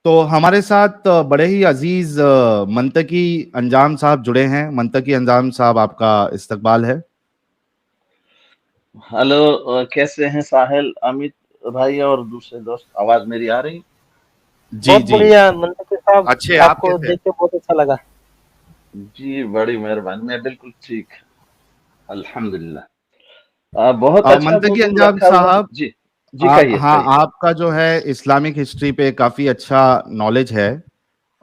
तो हमारे साथ बड़े ही अजीज मंतकी अंजाम साहब जुड़े हैं। मंतकी अंजाम साहब, आपका इस्तकबाल है। हेलो, कैसे हैं साहिल, अमित भाई और दूसरे दोस्त? आवाज मेरी आ रही? जी बहुत जी। बढ़िया मंतकी साहब, अच्छे, आप आपको कैसे हैं? देख के बहुत अच्छा लगा। जी, बड़ी मेहरबानी। मैं बिल्कुल ठीक, अल्हम्दुलिल्लाह। बहुत अच्छा मंतकी मौजू अंजाम रखा हुआ है। साहब, जी जी, कहिए हाँ, कहिए। आपका जो है इस्लामिक हिस्ट्री पे काफी अच्छा नॉलेज है।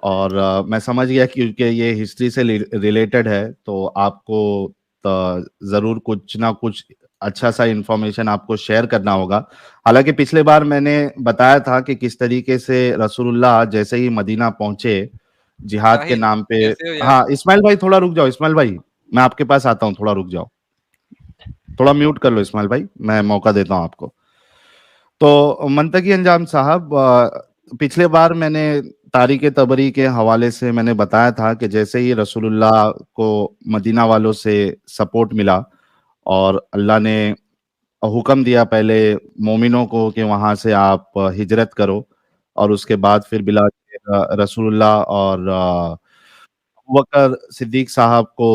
और मैं समझ गया कि क्योंकि ये हिस्ट्री से रिलेटेड है, तो आपको जरूर कुछ ना कुछ अच्छा सा इंफॉर्मेशन आपको शेयर करना होगा। हालांकि पिछले बार मैंने बताया था कि किस तरीके से रसूलुल्लाह जैसे ही मदीना पहुंचे जिहाद के साहिल, नाम पे। कैसे हो यार? हाँ इस्माइल भाई, थोड़ा रुक जाओ। इस्माइल भाई, मैं आपके पास आता हूँ, थोड़ा रुक जाओ। थोड़ा म्यूट कर लो इस्माइल भाई, मैं मौका देता हूँ आपको। तो मंतकी अंजाम साहब, पिछले बार मैंने तारीख तबरी के हवाले से मैंने बताया था कि जैसे ही रसूलुल्लाह को मदीना वालों से सपोर्ट मिला और अल्लाह ने हुक्म दिया पहले मोमिनों को कि वहां से आप हिजरत करो, और उसके बाद फिर बिला रसूलुल्लाह और अबू बकर सिद्दीक साहब को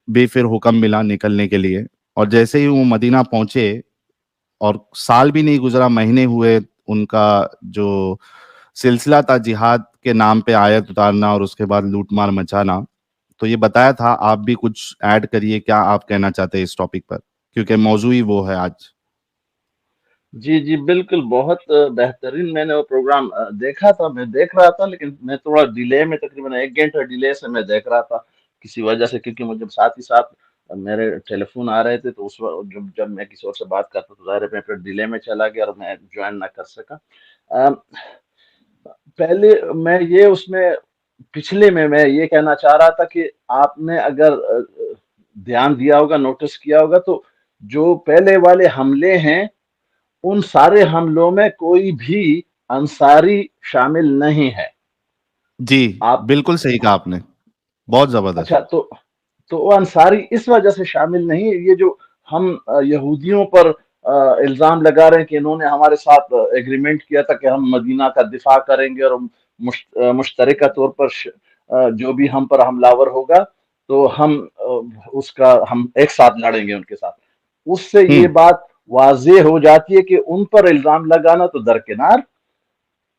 भी फिर हुक्म मिला निकलने के लिए। और जैसे ही वो मदीना पहुंचे, और साल भी नहीं गुजरा, महीने हुए, उनका जो सिलसिला था जिहाद के नाम पे आयत उतारना और उसके बाद लूटमार मचाना। तो ये बताया था, आप भी कुछ ऐड करिए, क्या आप कहना चाहते हैं इस टॉपिक पर, क्योंकि मौजू ही वो है आज। जी जी, बिल्कुल। बहुत बेहतरीन। मैंने वो प्रोग्राम देखा था, मैं देख रहा था, लेकिन मैं थोड़ा डिले में, तकरीबन 1 घंटा डिले से मैं देख रहा था किसी वजह से, क्योंकि मुझे साथ ही साथ मेरे टेलीफोन आ रहे थे। तो उस वक्त जब मैं किसी और से बात करता तो जाहिर है मैं फिर डिले में चला गया और मैं ज्वाइन ना कर सका। अ, पहले मैं ये उसमें पिछले में मैं ये कहना चाह रहा था कि आपने अगर ध्यान दिया होगा, नोटिस किया होगा, तो जो पहले वाले हमले हैं उन सारे हमलों में कोई भी अंसारी शामिल नहीं है। जी, आप बिल्कुल सही कहा आपने, बहुत जबरदस्त। अच्छा, तो वो अंसारी इस वजह से शामिल नहीं है। ये जो हम यहूदियों पर इल्जाम लगा रहे हैं कि इन्होंने हमारे साथ एग्रीमेंट किया था कि हम मदीना का दिफा करेंगे और मुश्तरका तौर पर जो भी हम पर हमलावर होगा तो हम उसका हम एक साथ लड़ेंगे उनके साथ। उससे ये हम्म। बात वाज़ेह हो जाती है कि उन पर इल्जाम लगाना तो दरकिनार,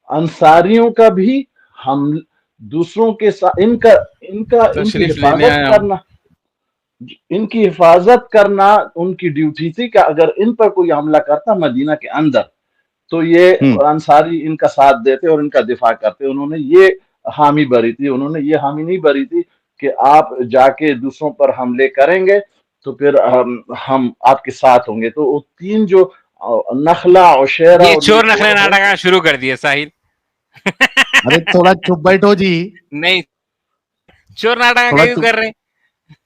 अंसारियों का भी हम दूसरों के साथ इनका इनका इनकी तशरीफ लेने हिफाजत आया हूँ। करना, इनकी हिफाजत करना उनकी ड्यूटी थी कि अगर इन पर कोई हमला करता मदीना के अंदर तो ये हम्म। अंसारी इनका साथ देते और इनका दिफा करते। उन्होंने ये हामी भरी थी, उन्होंने ये हामी नहीं भरी थी कि आप जाके दूसरों पर हमले करेंगे तो फिर हम आपके साथ होंगे। तो वो तीन जो नखला और शेरा ये और ये चोर नखरे दोनों हैं। नाटक शुरू कर दिए साहिल। अरे थोड़ा चुप बैठो जी। नहीं, चोर नाटक थोड़ा क्यों चुप। कर रहे हैं?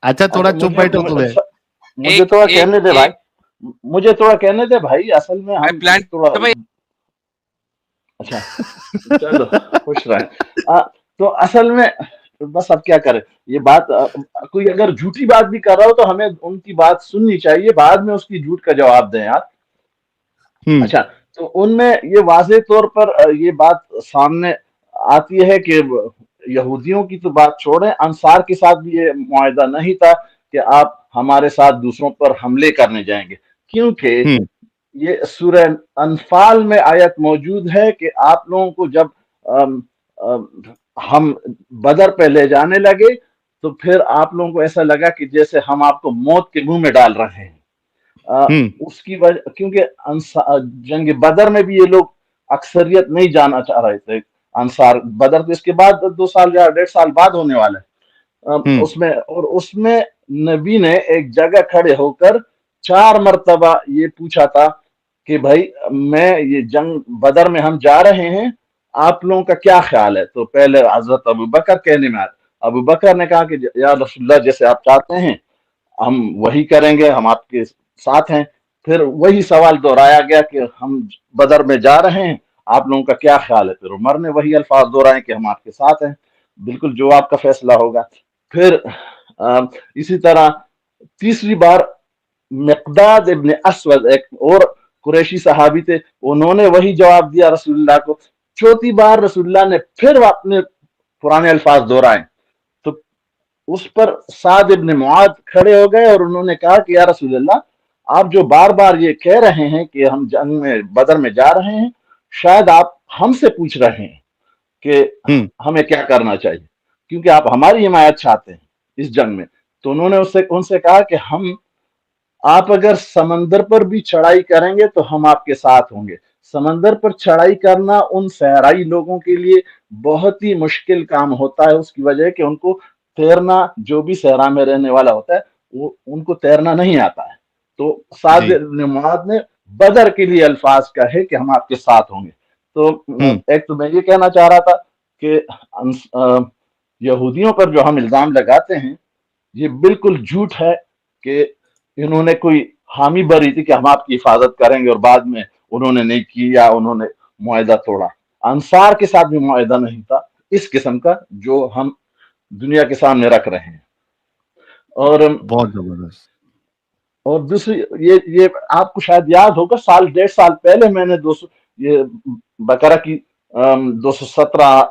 अच्छा, थोड़ा अच्छा, चुप बैठो तुम्हें। मुझे एक थोड़ा एक कहने दे भाई, एक मुझे थोड़ा कहने दे भाई। असल में भाई हम प्लान थोड़ा, तो भाई। अच्छा, चलो, खुश रहे। तो असल में बस अब क्या करें, ये बात कोई अगर झूठी बात भी कर रहा हो तो हमें उनकी बात सुननी चाहिए, बाद में उसकी झूठ का जवाब दें यार। हम्म। अच्छा, तो उनमें ये वाज़े तौर पर ये बात सामने आती है कि यहूदियों की तो बात छोड़ें, अंसार के साथ भी ये मुआहदा नहीं था कि आप हमारे साथ दूसरों पर हमले करने जाएंगे, क्योंकि हम्म। ये सूरह अनफाल में आयत मौजूद है कि आप लोगों को जब अम, अम, हम बदर पे ले जाने लगे तो फिर आप लोगों को ऐसा लगा कि जैसे हम आपको मौत के मुंह में डाल रहे हैं। हम्म। उसकी वजह, क्योंकि जंग बदर में भी ये लोग अक्सरियत नहीं जाना चाह रहे थे। अंसार बदर तो इसके बाद 2 साल या 1.5 साल बाद होने वाला है। हम्म। उसमें नबी ने एक जगह खड़े होकर 4 मरतबा ये पूछा था कि भाई, मैं ये जंग बदर में हम जा रहे हैं, आप लोगों का क्या ख्याल है? तो पहले हजरत अबू बकर कहने में आया। अबू बकर ने कहा कि या रसूलुल्लाह, जैसे आप चाहते हैं हम वही करेंगे, हम आपके साथ हैं। फिर वही सवाल दोहराया गया कि हम बदर में जा रहे हैं, आप लोगों का क्या ख्याल है? फिर उमर ने वही अल्फाज दोहराए कि हम आपके साथ हैं, बिल्कुल जो आपका फैसला होगा। फिर इसी तरह तीसरी बार मिक़दाद इब्न असवद, एक और कुरैशी सहाबी थे, उन्होंने वही जवाब दिया रसूलुल्लाह को। चौथी बार रसूलुल्लाह ने फिर अपने पुराने अल्फाज दोहराए तो उस पर साद इब्न मुआद खड़े हो गए और उन्होंने कहा कि या रसूलुल्लाह, आप जो बार बार ये कह रहे हैं कि हम जंग में बदर में जा रहे हैं, शायद आप हमसे पूछ रहे हैं कि हमें क्या करना चाहिए, क्योंकि आप हमारी हिमायत चाहते हैं इस जंग में। तो उन्होंने उनसे कहा कि आप अगर समंदर पर भी चढ़ाई करेंगे तो हम आपके साथ होंगे। समंदर पर चढ़ाई करना उन सहराई लोगों के लिए बहुत ही मुश्किल काम होता है, उसकी वजह है कि उनको तैरना, जो भी सहरा में रहने वाला होता है वो उनको तैरना नहीं आता है। तो साद इब्न मुआद ने बदर के लिए अल्फाज कहे कि हम आपके साथ होंगे। तो एक तो मैं ये कहना चाह रहा था कि यहूदियों पर जो हम इल्जाम लगाते हैं ये बिल्कुल झूठ है कि इन्होंने कोई हामी भरी थी कि हम आपकी हिफाजत करेंगे और बाद में उन्होंने नहीं की या उन्होंने मुआहदा तोड़ा। अंसार के साथ भी मुआहदा नहीं था इस किस्म का जो हम दुनिया के सामने रख रहे हैं। और बहुत जबरदस्त। और दूसरी ये आपको शायद याद होगा, 1.5 साल पहले मैंने ये बकरा की 217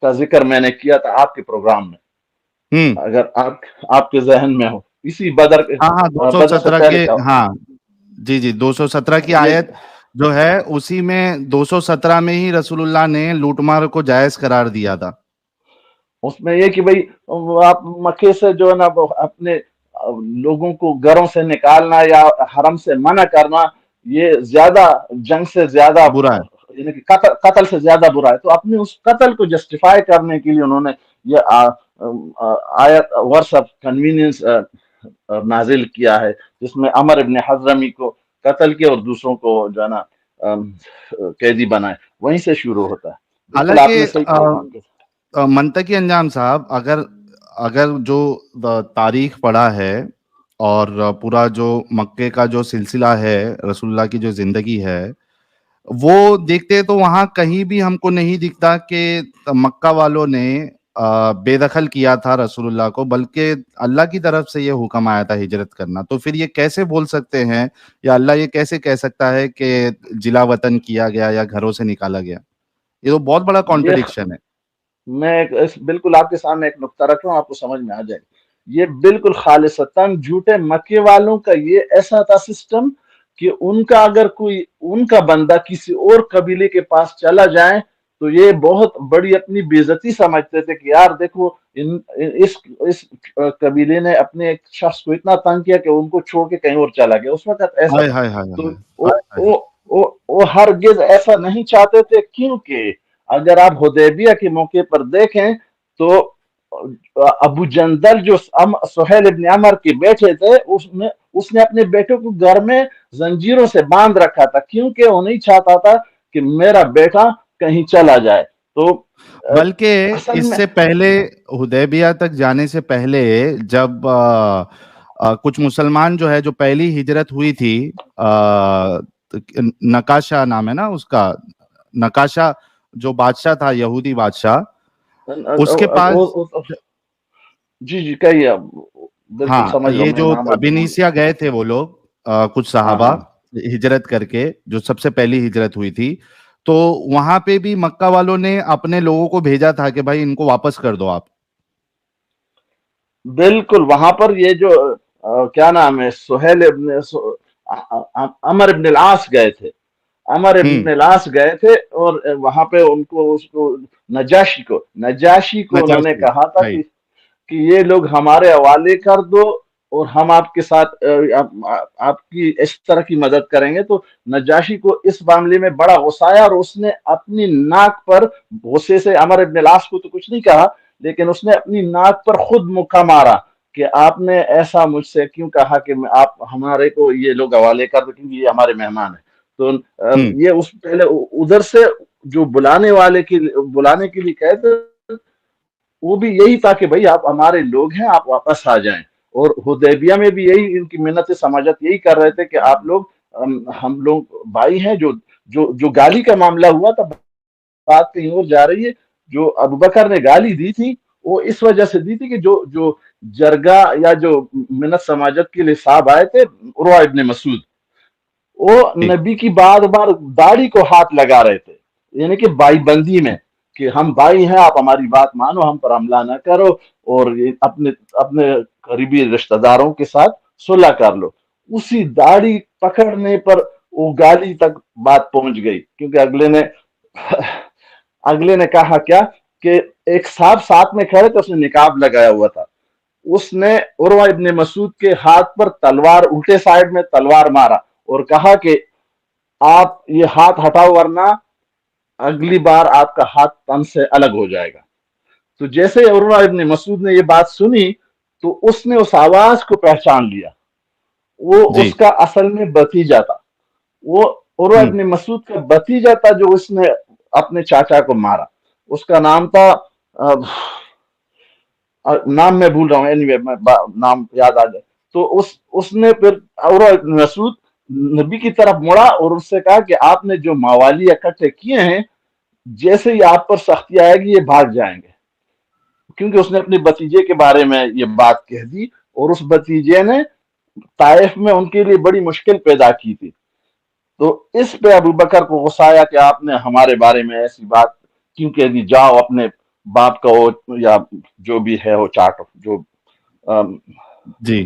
का जिक्र मैंने किया था आपके प्रोग्राम में, अगर आपके जहन में हो, इसी बदर के। हाँ 217 के, हाँ जी 217 की आयत जो है उसी में 217 में ही रसूलुल्लाह ने लूटमार को जायज करार दिया था। उसमें ये कि भाई आप मक्के से जो है ना अपने लोगों को घरों से निकालना या हरम से मना करना, ये ज्यादा जंग से ज्यादा बुरा है, यानी कि कत्ल से ज्यादा बुरा है। तो अपने उस कत्ल को जस्टिफाई करने के लिए उन्होंने ये आयत वर्स ऑफ कन्वीनियंस नाजिल किया है, जिसमें अमर इब्न हज़रमी को कत्ल किया और दूसरों को जो है ना कैदी बनाए। वहीं से शुरू होता है। हालांकि मंतकी अंजाम साहब, अगर जो तारीख पढ़ा है और पूरा जो मक्के का जो सिलसिला है, रसूलुल्लाह की जो जिंदगी है, वो देखते तो वहां कहीं भी हमको नहीं दिखता कि मक्का वालों ने बेदखल किया था रसूलुल्लाह को, बल्कि अल्लाह की तरफ से ये हुक्म आया था हिजरत करना। तो फिर ये कैसे बोल सकते हैं या अल्लाह ये कैसे कह सकता है कि जिला वतन किया गया या घरों से निकाला गया? ये तो बहुत बड़ा कॉन्ट्रडिक्शन है। मैं बिल्कुल आपके सामने एक नुक्ता रख रहा हूँ, आपको समझ में आ जाएगा। ये बिल्कुल खालिसतन झूठे मक्के वालों का ये ऐसा था सिस्टम कि उनका अगर कोई उनका बंदा किसी और कबीले के पास चला जाए तो ये बहुत बड़ी अपनी बेइज्जती समझते थे कि यार देखो इस कबीले ने अपने एक शख्स को इतना तंग किया कि उनको छोड़ के कहीं और चला गया। उस वक्त ऐसा तो वो हरगिज ऐसा नहीं चाहते थे, क्योंकि अगर आप हुदैबिया के मौके पर देखें तो अबू जंदल जो सुहैल इब्न अमर के बेटे थे, उसने अपने बेटे को घर में जंजीरों से बांध रखा था, क्योंकि वो नहीं चाहता था कि मेरा बेटा कहीं चला जाए। तो बल्कि इससे पहले, हुदैबिया तक जाने से पहले, जब कुछ मुसलमान जो है, जो पहली हिजरत हुई थी, नकाशा नाम है ना उसका, नकाशा जो बादशाह था, यहूदी बादशाह, उसके पास जी कहिए आप। हाँ, समझ ये जो बिनीसिया गए थे वो लोग, कुछ सहाबा हिजरत करके, जो सबसे पहली हिजरत हुई थी, तो वहां पे भी मक्का वालों ने अपने लोगों को भेजा था कि भाई इनको वापस कर दो आप। बिल्कुल, वहां पर ये जो क्या नाम है, सुहैल इब्न अमर इब्न आस गए थे। अमर इब्न आस गए थे और वहां पे उसको नजाशी को उन्होंने कहा था कि ये लोग हमारे हवाले कर दो और हम आपके साथ आपकी इस तरह की मदद करेंगे। तो नजाशी को इस मामले में बड़ा गुस्सा आया और उसने अपनी नाक पर, गुस्से से अमर इब्न आस को तो कुछ नहीं कहा, लेकिन उसने अपनी नाक पर खुद मुक्का मारा कि आपने ऐसा मुझसे क्यों कहा कि आप हमारे को ये लोग हवाले कर दो, क्योंकि ये हमारे मेहमान है। तो ये उस पहले उधर से जो बुलाने के लिए कहते, वो भी यही था कि भाई आप हमारे लोग हैं, आप वापस आ जाएं। और हुदैबिया में भी यही इनकी मिन्नत समाजत यही कर रहे थे कि आप लोग, हम लोग भाई हैं। जो गाली का मामला हुआ था, बात कहीं और जा रही है। जो अबू बकर ने गाली दी थी वो इस वजह से दी थी कि जो जरगा या जो मिन्नत समाजत के लिए साहब आए थे, उरवा इब्न मसूद, वो नबी की बार बार दाढ़ी को हाथ लगा रहे थे यानी कि भाईबंदी में, कि हम भाई हैं, आप हमारी बात मानो, हम पर हमला ना करो, और ये अपने अपने करीबी रिश्तेदारों के साथ सुलह कर लो। उसी दाढ़ी पकड़ने पर वो गाली तक बात पहुंच गई, क्योंकि अगले ने कहा क्या कि एक साहब साथ में खड़े थे, उसने निकाब लगाया हुआ था, उसने उर्वा इब्ने मसूद के हाथ पर तलवार, उल्टे साइड में तलवार मारा और कहा कि आप ये हाथ हटाओ, वरना अगली बार आपका हाथ तन से अलग हो जाएगा। तो जैसे उर्वा इब्ने मसूद ने ये बात सुनी, तो उसने उस आवाज को पहचान लिया। वो जी। उसका असल में भतीजा था। वो उर्वा इब्ने मसूद का भतीजा था जो उसने अपने चाचा को मारा। उसका नाम था, नाम मैं भूल रहा हूँ, एनीवे नाम याद आ जाए। तो उसने फिर उर्वा इब्ने मसूद नबी की तरफ मुड़ा और उससे कहा कि आपने जो मवाली इकट्ठे किए हैं, जैसे ही आप पर सख्ती आएगी ये भाग जाएंगे, क्योंकि उसने अपने भतीजे के बारे में ये बात कह दी, और उस भतीजे ने ताइफ में उनके लिए बड़ी मुश्किल पैदा की थी। तो इस पे अबू बकर को गुस्सा आया कि आपने हमारे बारे में ऐसी बात क्यों कह दी, जाओ अपने बाप का वो या जो भी है वो चाटो, जो जी।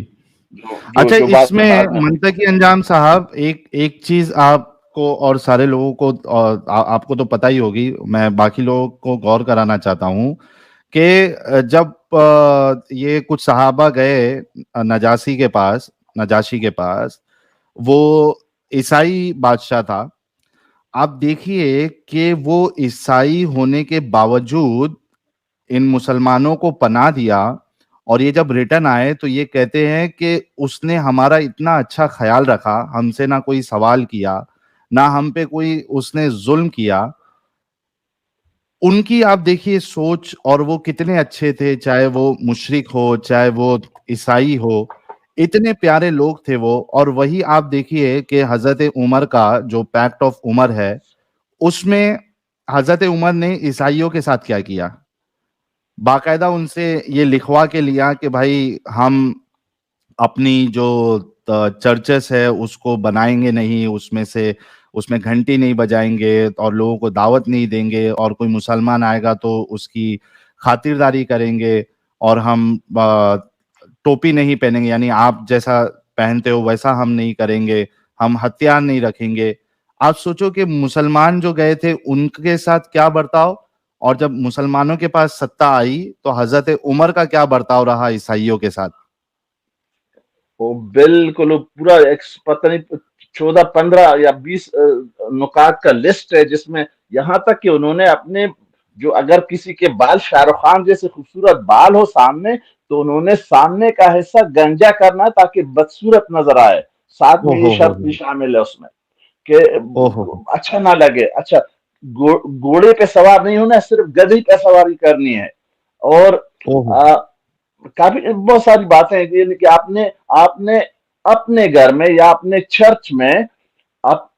जो जो, अच्छा, जो बात मैं इसमें बाद में हुई। मुंतकी अंजाम साहब, एक एक चीज आपको और सारे लोगों को, और आपको तो पता ही होगी, मैं बाकी लोगों को गौर कराना चाहता हूँ कि जब ये कुछ सहाबा गए नजाशी के पास, वो ईसाई बादशाह था। आप देखिए कि वो ईसाई होने के बावजूद इन मुसलमानों को पनाह दिया, और ये जब रिटर्न आए तो ये कहते हैं कि उसने हमारा इतना अच्छा ख्याल रखा, हमसे ना कोई सवाल किया, ना हम पे कोई उसने जुल्म किया। उनकी आप देखिए सोच, और वो कितने अच्छे थे, चाहे वो मुशरिक हो चाहे वो ईसाई हो, इतने प्यारे लोग थे वो। और वही आप देखिए कि हजरत उमर का जो पैक्ट ऑफ उमर है, उसमें हजरत उमर ने ईसाइयों के साथ क्या किया, बाकायदा उनसे ये लिखवा के लिया कि भाई हम अपनी जो चर्चेस है उसको बनाएंगे नहीं, उसमें घंटी नहीं बजाएंगे और लोगों को दावत नहीं देंगे, और कोई मुसलमान आएगा तो उसकी खातिरदारी करेंगे, और हम टोपी नहीं पहनेंगे, यानी आप जैसा पहनते हो वैसा हम नहीं करेंगे, हम हथियार नहीं रखेंगे। आप सोचो कि मुसलमान जो गए थे उनके साथ क्या बर्ताव, और जब मुसलमानों के पास सत्ता आई तो हजरत उमर का क्या बर्ताव रहा ईसाइयों के साथ। वो बिल्कुल वो पूरा एक पता नहीं 14 15 या 20 नुकात का लिस्ट है, जिसमें यहाँ तक कि उन्होंने अपने जो, अगर किसी के बाल शाहरुख खान जैसे खूबसूरत बाल हो सामने, तो उन्होंने सामने का हिस्सा गंजा करना ताकि बदसूरत नजर आए। साथ में ये ओहो शर्त भी शामिल है उसमें कि ओहो अच्छा ना लगे। अच्छा, घोड़े पे सवार नहीं होना, सिर्फ गधे पे सवारी करनी है। और ओहो काफी बहुत सारी बातें हैं कि आपने आपने अपने घर में या अपने चर्च में, आप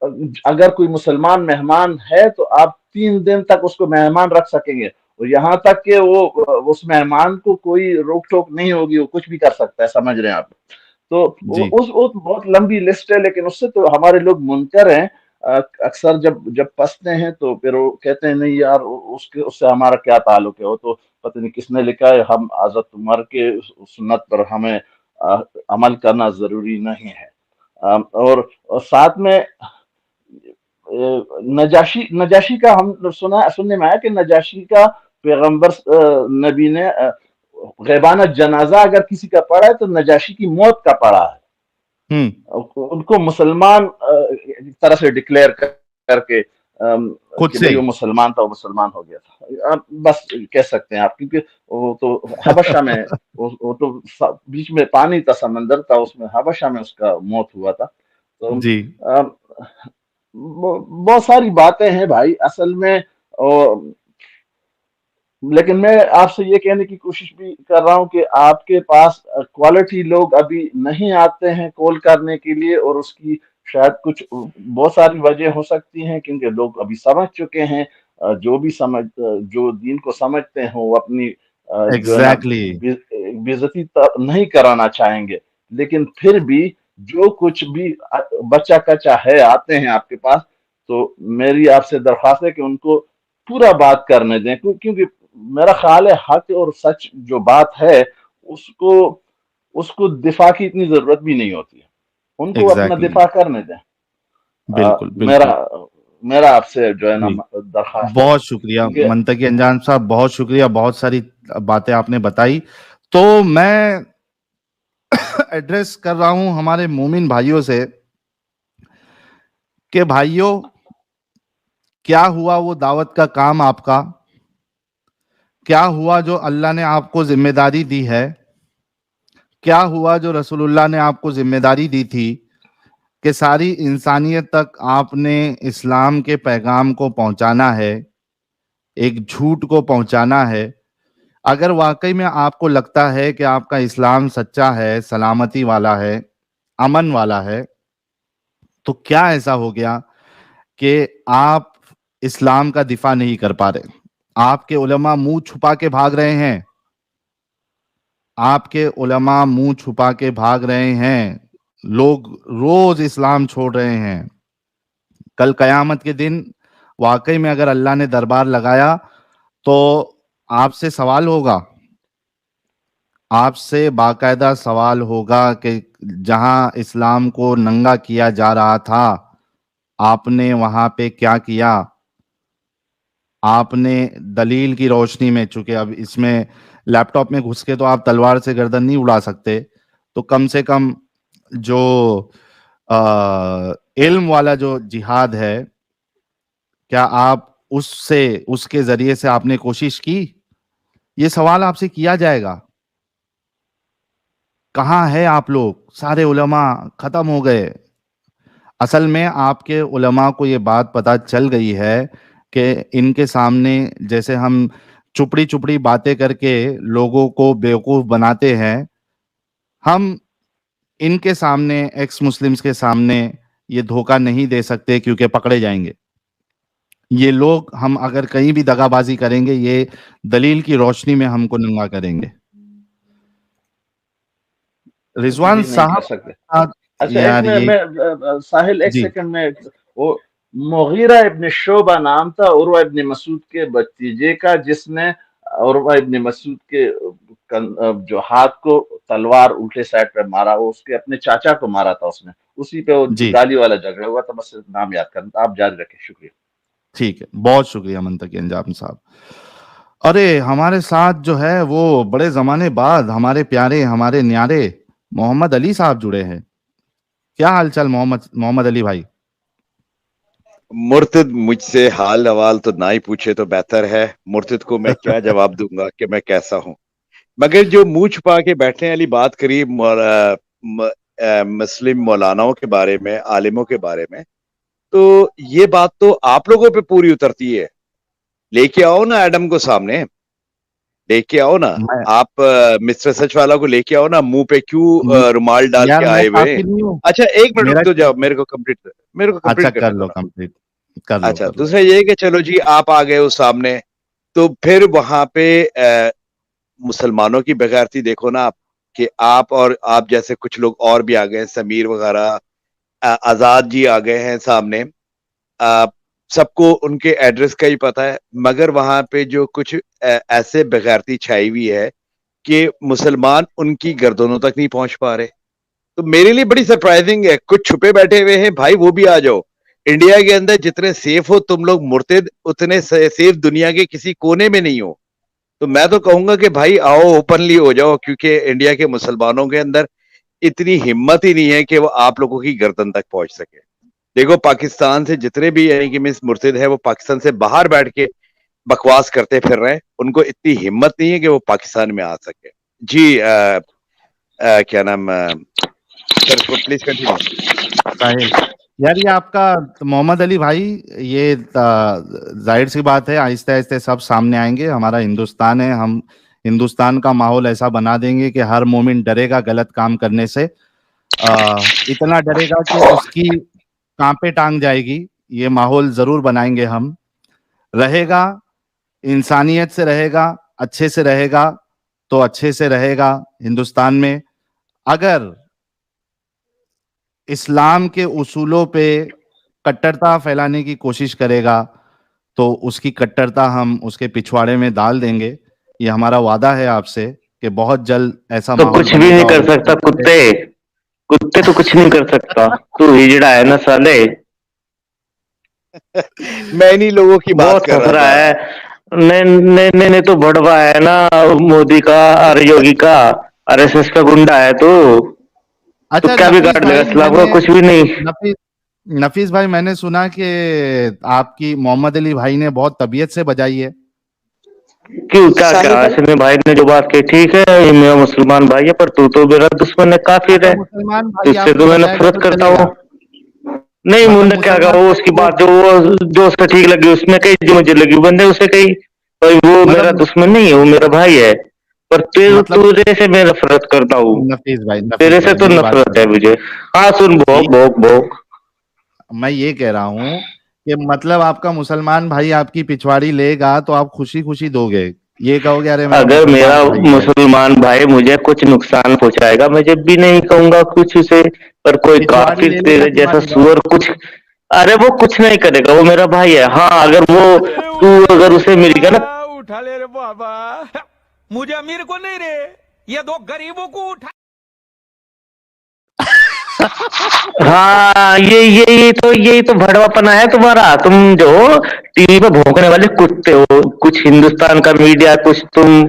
अगर कोई मुसलमान मेहमान है तो आप 3 दिन तक उसको मेहमान रख सकेंगे, और यहाँ तक कि वो उस मेहमान को कोई रोक टोक नहीं होगी, वो कुछ भी कर सकता है, समझ रहे हैं आप। तो जी वो बहुत लंबी लिस्ट है, लेकिन उससे तो हमारे लोग मुनकर हैं। अक्सर जब जब पसते हैं तो फिर वो कहते हैं नहीं यार, उसके उससे हमारा क्या ताल्लुक है, वो तो पता नहीं किसने लिखा है, हम हज़रत उमर के सुन्नत पर हमें अमल करना जरूरी नहीं है। और साथ में नजाशी नजाशी का हम सुनने में आया कि नजाशी का पैगंबर नबी ने गैबाना जनाजा अगर किसी का पड़ा है तो नजाशी की मौत का पड़ा है। उनको मुसलमान एक तरह से डिक्लेयर करके खुद कि से भाई वो ही। मुसलमान था, वो मुसलमान हो गया था। बस कह सकते हैं आप, क्योंकि वो तो हबशा में, वो तो बीच में पानी था, समंदर था, उसमें हबशा में उसका मौत हुआ था। तो जी बहुत सारी बातें हैं भाई असल में। और लेकिन मैं आपसे ये कहने की कोशिश भी कर रहा हूं कि आपके पास क्वालिटी लोग अभी नहीं आते हैं कॉल करने के लिए, और उसकी शायद कुछ बहुत सारी वजह हो सकती हैं, क्योंकि लोग अभी समझ चुके हैं। जो दीन को समझते हैं वो अपनी जो है ना एग्जैक्टली बेइज्जती नहीं कराना चाहेंगे। लेकिन फिर भी जो कुछ भी बच्चा कच्चा है आते हैं आपके पास, तो मेरी आपसे दरख्वास्त है कि उनको पूरा बात करने दें, क्योंकि मेरा ख्याल है हक और सच जो बात है उसको उसको दिफा की इतनी जरूरत भी नहीं होती है, उनको अपना एग्जैक्टली दिफा करने दें। बिल्कुल मेरा बिल्कुल मेरा आपसे जो है ना जी दरख्वास्त है, बहुत शुक्रिया क्योंकि मंतकी अंजाम साहब, बहुत शुक्रिया, बहुत सारी बातें आपने बताई। तो मैं एड्रेस कर रहा हूं हमारे मोमिन भाइयों से कि भाइयों, क्या हुआ वो दावत का काम आपका? क्या हुआ जो अल्लाह ने आपको जिम्मेदारी दी है? क्या हुआ जो रसूलुल्लाह ने आपको जिम्मेदारी दी थी कि सारी इंसानियत तक आपने इस्लाम के पैगाम को पहुंचाना है, एक झूठ को पहुंचाना है? अगर वाकई में आपको लगता है कि आपका इस्लाम सच्चा है, सलामती वाला है, अमन वाला है, तो क्या ऐसा हो गया कि आप इस्लाम का दिफा नहीं कर पा रहे? आपके उलमा मुंह छुपा के भाग रहे हैं, आपके उलमा मुंह छुपा के भाग रहे हैं, लोग रोज इस्लाम छोड़ रहे हैं। कल कयामत के दिन वाकई में अगर अल्लाह ने दरबार लगाया तो आपसे सवाल होगा, आपसे बाकायदा सवाल होगा कि जहां इस्लाम को नंगा किया जा रहा था, आपने वहां पे क्या किया? आपने दलील की रोशनी में, चूंकि अब इसमें लैपटॉप में घुस के तो आप तलवार से गर्दन नहीं उड़ा सकते, तो कम से कम जो इल्म वाला जो जिहाद है, क्या आप उससे, उसके जरिए से आपने कोशिश की? ये सवाल आपसे किया जाएगा। कहाँ है आप लोग? सारे उलमा खत्म हो गए। असल में आपके उलमा को ये बात पता चल गई है कि इनके सामने जैसे हम चुपड़ी चुपड़ी बातें करके लोगों को बेवकूफ बनाते हैं, हम इनके सामने, एक्स मुस्लिम्स के सामने ये धोखा नहीं दे सकते, क्योंकि पकड़े जाएंगे ये लोग। हम अगर कहीं भी दगाबाजी करेंगे, ये दलील की रोशनी में हमको नंगा करेंगे। कुछ रिजवान भी नहीं कर साहब सकते। साथ अच्छा, एक यार ये साहिल, एक जी सेकंड में, वो मुगीरा इब्न शोबा नाम था उर्वा इब्न मसूद के भतीजे का, जिसने उर्वा इब्न मसूद के जो हाथ को तलवार उल्टे साइड पे मारा, वो उसके अपने चाचा को मारा था उसने, उसी पे वो जी गाली वाला झगड़ा हुआ था। बस नाम याद करना, आप जारी रखें, शुक्रिया। ठीक है, बहुत शुक्रिया मंतकी अंजाम साहब। अरे हमारे साथ जो है वो बड़े जमाने बाद हमारे प्यारे, हमारे न्यारे मोहम्मद अली साहब जुड़े हैं। क्या हालचाल मोहम्मद मोहम्मद अली भाई? मुर्तद मुझसे हाल हवाल तो ना ही पूछे तो बेहतर है। मुर्तद को मैं क्या जवाब दूंगा कि मैं कैसा हूं। मगर जो मुंह छुपा के बैठने वाली बात करी मुस्लिम मौलानाओं के बारे में, आलिमों के बारे में, तो ये बात तो आप लोगों पे पूरी उतरती है। लेके आओ ना एडम को सामने, लेके आओ ना। मैं आप मिस्टर सच वाला को लेके आओ ना, मुंह पे क्यों रुमाल डाल के यार मैं आए हुए हैं? काफिर नहीं हूँ। अच्छा, एक मिनट रुक मेरा तो जाओ, मेरे को अच्छा कंप्लीट कर करने दो लो ना। कंप्लीट, कर लो अच्छा, कर लो। दूसरा ये कि चलो जी आप आ गए उस सामने, तो फिर वहां पे मुसलमानों की बेगैरती देखो ना आप, कि आप और आप जैसे कुछ लोग और भी आ गए हैं, समीर वगैरह, आजाद जी आ गए हैं सामने। अ, सबको उनके एड्रेस का ही पता है, मगर वहां पे जो कुछ ऐसे बेगैरती छाई हुई है कि मुसलमान उनकी गर्दनों तक नहीं पहुंच पा रहे। तो मेरे लिए बड़ी सरप्राइजिंग है। कुछ छुपे बैठे हुए हैं भाई, वो भी आ जाओ। इंडिया के अंदर जितने सेफ हो तुम लोग मुर्तिद, उतने सेफ दुनिया के किसी कोने में नहीं हो। तो मैं तो कहूंगा कि भाई आओ, ओपनली हो जाओ, क्योंकि इंडिया के मुसलमानों के अंदर इतनी हिम्मत ही नहीं है कि वो आप लोगों की गर्दन तक पहुंच सके। देखो, पाकिस्तान से जितने भी यानी कि मिस मुर्तिद है, वो पाकिस्तान से बाहर बैठ के बकवास करते फिर रहे हैं। उनको इतनी हिम्मत नहीं है कि वो पाकिस्तान में आ सके। जी क्या नाम, सर प्लीज कंटिन्यू। साहिल, यार ये आपका तो मोहम्मद अली भाई, ये जाहिर सी बात है, आहिस्ते आहिस्ते सब सामने आएंगे। हमारा हिंदुस्तान है, हम हिंदुस्तान का माहौल ऐसा बना देंगे कि हर मोमिन डरेगा गलत काम करने से। इतना डरेगा कि उसकी कांपे टांग जाएगी। ये माहौल जरूर बनाएंगे हम। रहेगा, इंसानियत से रहेगा, अच्छे से रहेगा, तो अच्छे से रहेगा हिंदुस्तान में। अगर इस्लाम के उसूलों पे कट्टरता फैलाने की कोशिश करेगा तो उसकी कट्टरता हम उसके पिछवाड़े में डाल देंगे। ये हमारा वादा है आपसे कि बहुत जल्द ऐसा तो माहौल कुछ भी बनेगा नहीं और कर सकता कुत्ते, कुत्ते तो कुछ नहीं कर सकता, तू हिजड़ा है ना साले, मैं इन्हीं लोगों की बात बहुत कर फंस रहा रहा था। है। ने तो भड़वा है ना मोदी का और योगी का, आरएसएस का गुंडा है तू। तो अच्छा क्या नफीस बिगाड़ लेगा भाई, इस्लाम का? मैंने कुछ भी नहीं। नफीस नफीस भाई, मैंने सुना कि आपकी मोहम्मद अली भाई ने बहुत तबीयत से बजाई है। क्यों, क्या साहिल क्या भाई, ऐसे में भाई ने जो बात की ठीक है, ये मेरा मुसलमान भाई है, पर तू तो मेरा दुश्मन है, काफिर अच्छा है, मुसलमान भाई तुझसे तो आपको मैं बजाएगा नफरत तो करता चलेगा, हूँ। नहीं, मतलब मुझे क्या मुसलमान कहा, वो भाई उसकी को बात जो उसको ठीक लगी उसमें कही, जो मुझे लगी बंदे उसे कही, भाई वो मेरा मतलब दुश्मन नहीं है, वो मेरा भाई है, पर मतलब तेरे से मैं नफरत करता हूँ, नफीस तेरे से भाई तो मेरी बात नफरत है सुनो। मुझे। हाँ सुन, भोग ठीक, भोग भोग। मैं ये कह रहा हूँ कि मतलब आपका मुसलमान भाई आपकी पिछवाड़ी लेगा तो आप खुशी खुशी दोगे, ये कहोगे अरे मेरा अगर मुसलमान मेरा भाई है। मुसलमान भाई मुझे कुछ नुकसान पहुंचाएगा, मैं जब भी नहीं कहूंगा कुछ उसे, पर कोई पिछवाड़ी काफिर ले लेगा तेरे जैसा तुम्हारी तो। सुअर कुछ, अरे वो कुछ नहीं करेगा, वो मेरा भाई है। हाँ अगर वो, अरे तू उठा ले अगर रे उसे मिल गया ना, बाबा, उठा ले रे बाबा, मुझे अमीर को नहीं रे, ये दो गरीबों को उठा। हाँ यही तो भड़वापना है तुम्हारा। तुम जो टीवी पे भौंकने वाले कुत्ते हो, कुछ हिंदुस्तान का मीडिया, कुछ तुम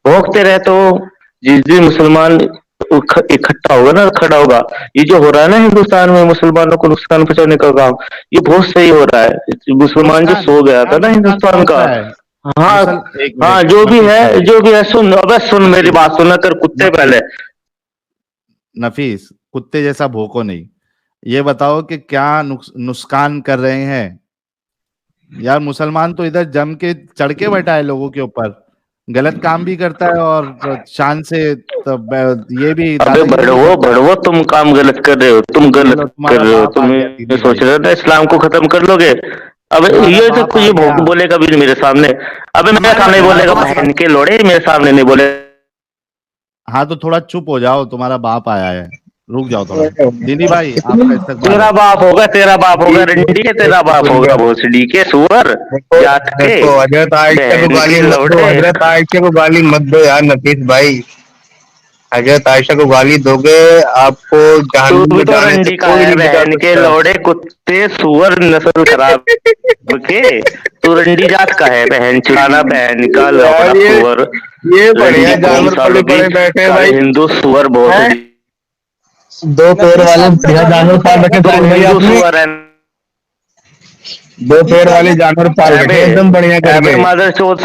भौंकते रहते हो। जिस दिन मुसलमान इकट्ठा होगा ना, खड़ा होगा, ये जो हो रहा है ना हिंदुस्तान में मुसलमानों को नुकसान पहुंचाने का काम, ये बहुत सही हो रहा है। मुसलमान जो नुकसान सो गया था क्या ना नुकसान हिंदुस्तान कौन का, सा है? हाँ एक हाँ, मिनट जो भी नफीस है, भाई, जो भी है, सुन अबे सुन मेरी नफीस बात, सुना कर कुत्ते नफीस पहले। नफीस कुत्ते जैसा भोंको नहीं। ये बताओ कि क्या नुकसान कर रहे हैं यार। मुसलमान तो इधर जम के चढ़ के बैठा है लोगों के ऊपर, गलत काम भी करता है और शान से ये भी अबे दादागिरी भी बड़वो करता है। बड़वो, तुम काम गलत कर रहे हो, तुम ये गलत लो कर तुम्हारा रहे हो, बाप आ तुम गया ये दीदी सोच भाई, रहे हो ना इस्लाम को खत्म कर लोगे। अबे तुम्हारा ये तो बाप कुछ आ ये गया। बोलेगा भी नहीं मेरे सामने, अबे मेरे सामने तुम्हारा बोलेगा, बाप बहन के लोड़े मेरे सामने नहीं बोले। हाँ तो थोड़ा चुप हो जाओ, तुम्हारा बाप आया है, रुक जाओ थोड़ा। दीदी भाई आपका इस्तकबाल तेरा है। बाप होगा, तेरा बाप होगा रंडी के, तेरा बाप होगा भोसड़ी के, सुअर देखो जात के, देखो, हजरत आयशा को बहन गाली के मत दो, लौड़े। हजरत आयशा को गाली मत दो यार नफीस भाई। हजरत आयशा को गाली दोगे आपको तू जहन्नुम भी में तो जाने से रंडी का कोई है, नहीं बचा बहन के सकता। लौड़े कुत्ते सुअर नस्ल खराब के, तू रंडी जात का है, बहन चुराना, बहन का लौड़ा यार सुअर, ये बढ़िया रंडी कौन जानवर पले सालों की, पड़े बैठे हैं काले भाई। हिंदू सुअर हैं? भोसड़ी, दो पैर नफीस वाले साहब का बढ़िया जानवर जानवर दिखा पाल है रखे क्या? तू साहिल भाई हिंदू आपने। सुअर है। दो नफीस पैर वाले जानवर जानवर दिखा पाल है रखे अबे हैं एकदम बढ़िया अबे करके। मदर चोद,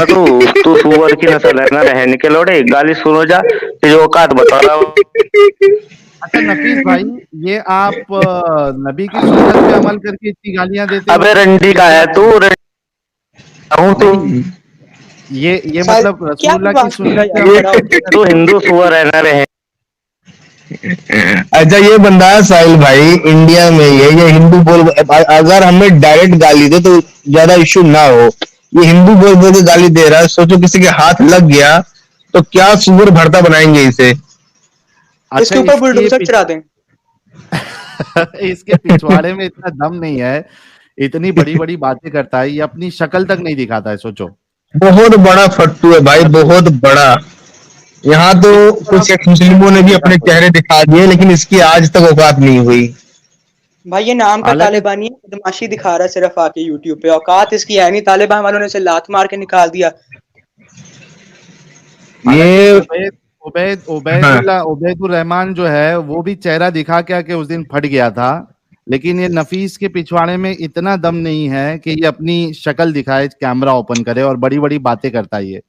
तू तू सुअर की नस्ल है ना, बहन के लौड़े, गाली सुनो जा, तेरी औकात बता रहा हूँ। अच्छा नफीस भाई, ये आप नबी की सुन्नत पे अमल करके इतनी गालियां देते हो, अबे रंडी ये का है मजाक तू, है? हूँ तू, नहीं, ये साहिल, मतलब क्या रसूलुल्लाह की बकवास कर रहा सुन्नत है पे यार, अमल खड़ा करके होके। तू करते हो। हिंदू सुअर है ना, बहन। अच्छा ये बंदा है साहिल भाई इंडिया में ये हिंदू बोल, अगर हमें डायरेक्ट गाली दे तो ज्यादा इश्यू ना हो, ये हिंदू बोल बोल के गाली दे रहा है। सोचो किसी के हाथ लग गया तो क्या सुअर भरता बनाएंगे इसे। अच्छा इसके ऊपर इसके बुलडोजर चला दें। इसके पिछवाड़े में इतना दम नहीं है, इतनी बड़ी बड़ी बातें करता है, ये अपनी शक्ल तक नहीं दिखाता है, सोचो। बहुत बड़ा फट्टू है भाई, मतलब बहुत बड़ा। यहाँ तो इसको कुछ आप एक मुस्लिमों ने भी देखा अपने करो। चेहरे दिखा दिए लेकिन इसकी आज तक औकात नहीं हुई। भाई ये नाम का हालांकि तालिबानी है, बदमाशी दिखा रहा है सिर्फ आके यूट्यूब पे, औकात इसकी है नहीं, तालिबान वालों ने इसे लात मार के निकाल दिया। हालांकि ये हाँ, उबैदुर रहमान जो है वो भी चेहरा दिखा के आके उस दिन फट गया था, लेकिन ये नफीस के पिछवाड़े में इतना दम नहीं है कि ये अपनी शक्ल दिखाए, कैमरा ओपन करे और बड़ी बड़ी बातें करता है ये।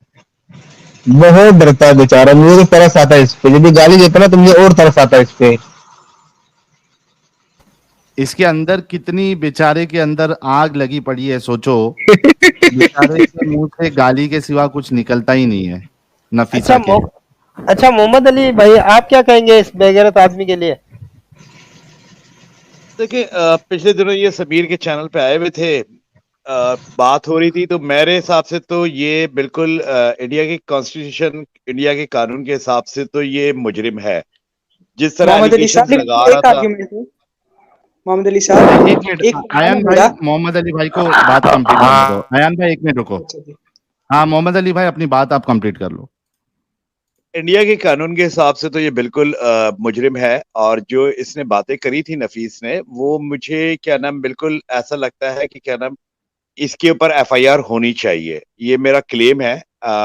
बहुत डरता है बेचारा, मुझे तो तरस आता है इस पे, यदि गाली देता ना तो मुझे और तरस आता है इस पे। इसके अंदर कितनी, बेचारे के अंदर आग लगी पड़ी है, सोचो। बेचारे के मुंह से गाली के सिवा कुछ निकलता ही नहीं है नफीसा के। अच्छा मोहम्मद अली भाई, आप क्या कहेंगे इस बेगैरत आदमी के लिए? देखिए पिछले दिनों ये समीर के चैनल पे आए हुए थे, बात हो रही थी, तो मेरे हिसाब से तो ये बिल्कुल इंडिया के कॉन्स्टिट्यूशन, इंडिया के कानून के हिसाब से तो ये मुजरिम है। जिस तरह मोहम्मद अली एलिगेशंस साहब लगा एक रहा था, आर्ग्यूमेंट है, मोहम्मद अली साहब एक मिनट, एक आयान भाई, मोहम्मद अली भाई को बात कंप्लीट करने दो। आयान भाई एक मिनट रुको। अच्छा जी। हाँ मोहम्मद अली भाई अपनी बात आप कंप्लीट कर लो। इंडिया के कानून के हिसाब से तो ये बिल्कुल मुजरिम है, और जो इसने बातें करी थी नफीस ने, वो मुझे क्या नाम बिल्कुल ऐसा लगता है कि क्या नाम इसके ऊपर एफआईआर होनी चाहिए, ये मेरा क्लेम है।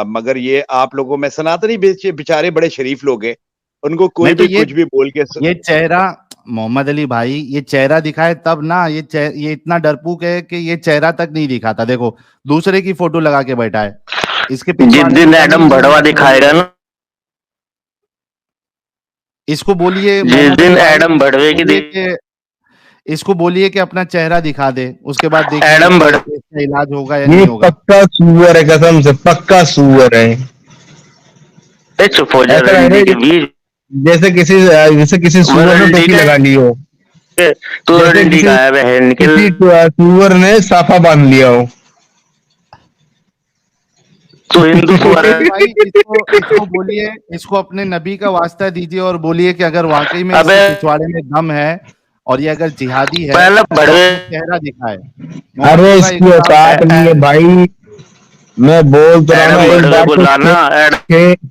मगर ये आप लोगों में सनातनी बेचारे बड़े शरीफ लोग हैं, उनको कोई नहीं तो भी कुछ भी बोल के ये चेहरा मोहम्मद अली भाई, ये चेहरा दिखाए तब ना, ये इतना डरपोक है कि ये चेहरा तक नहीं दिखाता। देखो दूसरे की फोटो लगा के बैठा है, इसके जिस दिन एडम भड़वा दिखाएगा ना, इसको बोलिए जिस दिन एडम भड़वे की इसको बोलिए कि अपना चेहरा दिखा दे, उसके बाद देखिए एडम भड़ इसका इलाज होगा या ये नहीं होगा। पक्का सुअर है, कसम से पक्का सुअर है। चुप हो जा ऐसा लग रहा रंडी है के बीच, जैसे किसी सुअर ने रंडी टोपी का लगा ली हो, तो जैसे रंडी का है बहन के किसी सुअर ने साफा बांध लिया हो। तो हिंदू सुअर है। भाई इसको बोलिए, इसको अपने नबी का वास्ता दीजिए और बोलिए कि अगर वाकई में अबे इसके पिछवाड़े में दम है और ये अगर जिहादी है पहले तो भड़वे अपना चेहरा दिखाए। अरे इसकी औकात नहीं है भाई, मैं बोल तो रहा एडम हूँ, एक भड़वे बार को तो लाना।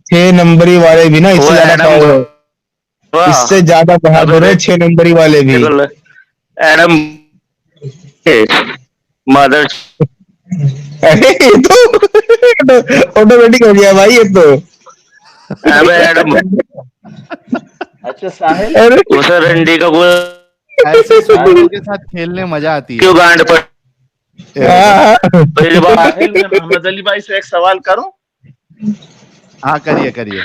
6 नंबरी वाले भी ना वो इससे ज्यादा एडम पावर, वाह, इससे ज्यादा बहादुर है 6 नंबरी वाले भी। बिल्कुल एडम मदर। अरे ये तो ऑटोमेटिक हो गया भाई ये तो। अबे एडम अच्छा साहिल, अरे उस रंडी का वो ऐसे सुअरों के साथ खेलने मजा आती है। क्यों गांड पर हाँ, पहली बार साहिल मैं मोहम्मद अली भाई से एक सवाल करूं? हाँ करिए करिए।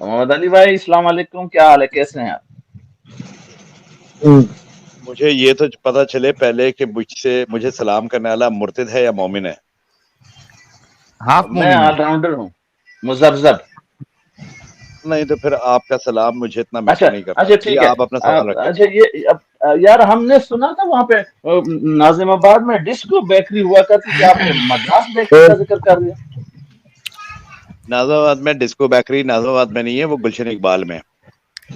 मोहम्मद अली भाई अस्सलाम वालेकुम, क्या हाल है, कैसे हैं आप? मुझे ये तो पता चले पहले कि मुझे सलाम करने वाला मुर्तिद है या मोमिन है। हाफ मैं मोमिन है। ऑलराउंडर हूँ, मुजब्जब। नहीं तो फिर आपका सलाम मुझे इतना मैटर अच्छा नहीं करता। अच्छा जी, ठीक है। आप अपना सवाल रखें। अच्छा ये यार हमने सुना था वहां पे नाजिमाबाद में डिस्को बेकरी हुआ करती थी, आपने मद्रास बेकरी का जिक्र कर दिया। नाजिमाबाद में डिस्को बेकरी नाजिमाबाद में नहीं है, वो गुलशन इकबाल में।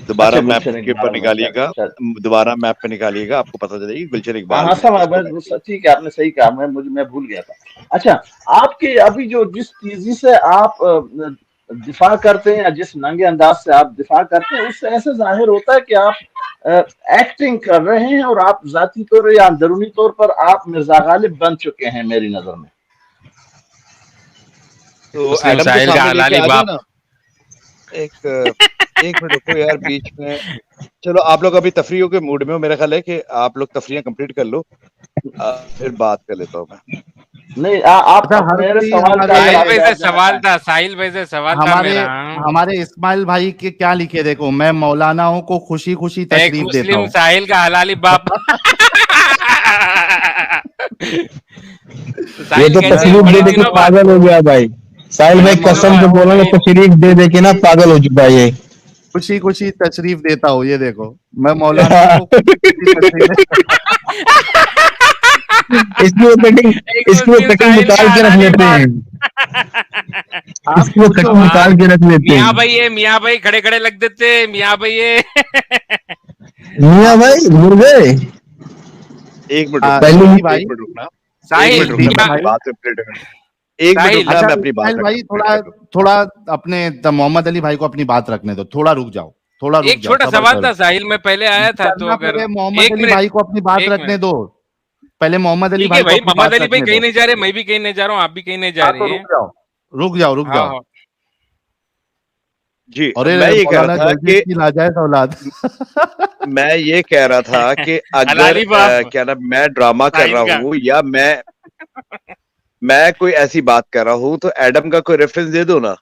दोबारा अच्छा, मैप गुलशन के ऊपर इकबाल में, निकालिएगा, अच्छा। दोबारा मैप पे निकालिएगा, आपको पता चलेगी गुलशन इकबाल हाँ में समझ, डिस्को बेकरी। ठीक है आपने सही कहा, मैं भूल गया था। अच्छा आपके अभी जो जिस तेजी से आप दिफा करते हैं या जिस नंगे अंदाज से आप दिफा करते हैं, उससे ऐसे जाहिर होता है कि आप एक्टिंग कर रहे हैं और आप जाती तौर या अंदरूनी तौर पर आप मिर्जा गालिब बन चुके हैं मेरी नजर में। तो मुस्लिम एडम को साहिल का सामने लेके हलाली आ जाओ बाप। ना। एक मिनट रुको यार बीच में। चलो आप लोग अभी तफरीह के मूड में हो, मेरा ख्याल है कि आप लोग तफरीह कंप्लीट कर लो, फिर बात कर लेता हूँ मैं। नहीं आप अच्छा, हर मेरे कोई सवाल का हमारे- साहिल जवाब भाई से देना सवाल चाहें। था, साहिल भाई से सवाल था हमारे मेरा। हमारे इस्माइल भाई के क्या लिखे, देखो मैं मौलानाओं को खुशी खुशी एक तशरीफ देता मुस्लिम हूँ। साहिल का हलाली बाप। ये साहिल तो कैसे तशरीफ बड़े दे दे के दिनों बाद पागल हो गया भाई। साहिल भाई कसम से बोल रहा हूँ, तशरीफ दे दे के ना पागल हो चुका है ये। खुशी खुशी तशरीफ देता हूँ, ये देखो मैं मौलानाओं को खुशी खुशी तशरीफ इसकी वो कटिंग निकाल के रख लेते हैं, इसकी वो कटिंग निकाल के रख लेते मियाँ हैं। भाई ये मियाँ भाई खड़े खड़े लग देते, मियाँ भाई ये। मियाँ भाई मुड़ गए। एक मिनट हाँ, पहले जी रुकना, भाई। एक मिनट रुकना, साहिल एक मिनट रुकना, मैं भाई। अपनी बात से कंप्लीट कर एक मिनट साहिल, रुकना, अच्छा मैं अपनी बात इस्माइल भाई complete कर लूं। थोड़ा अपने मोहम्मद अली भाई को अपनी बात रखने दो, थोड़ा रुक जाओ, थोड़ा रुक एक जाओ। छोटा सब्र सवाल करो। था साहिल, मैं पहले आया था तो करना अगर पहले मोहम्मद एक अली मिनट, भाई को अपनी बात एक रखने मिनट। दो। पहले मोहम्मद अली ठीक भाई है को भाई, अपनी मोहम्मद बात अली भाई रखने कहीं दो। नहीं जा रहे, मैं भी कहीं नहीं जा रहा हूँ, आप भी कहीं नहीं जा हाँ, तो रहे हैं। रुक जाओ रुक हाँ जाओ। हाँ। जी, अरे मैं ये कह मौलाना रहा था जल्दी कि की लाजायज औलाद। मैं ये कह रहा था कि अगर हलाली बाप। क्या नाम मैं ड्रामा कर साहिल रहा का। हूँ या मैं कोई ऐसी बात कर रहा हूँ, तो एडम का कोई रेफरेंस दे दो ना,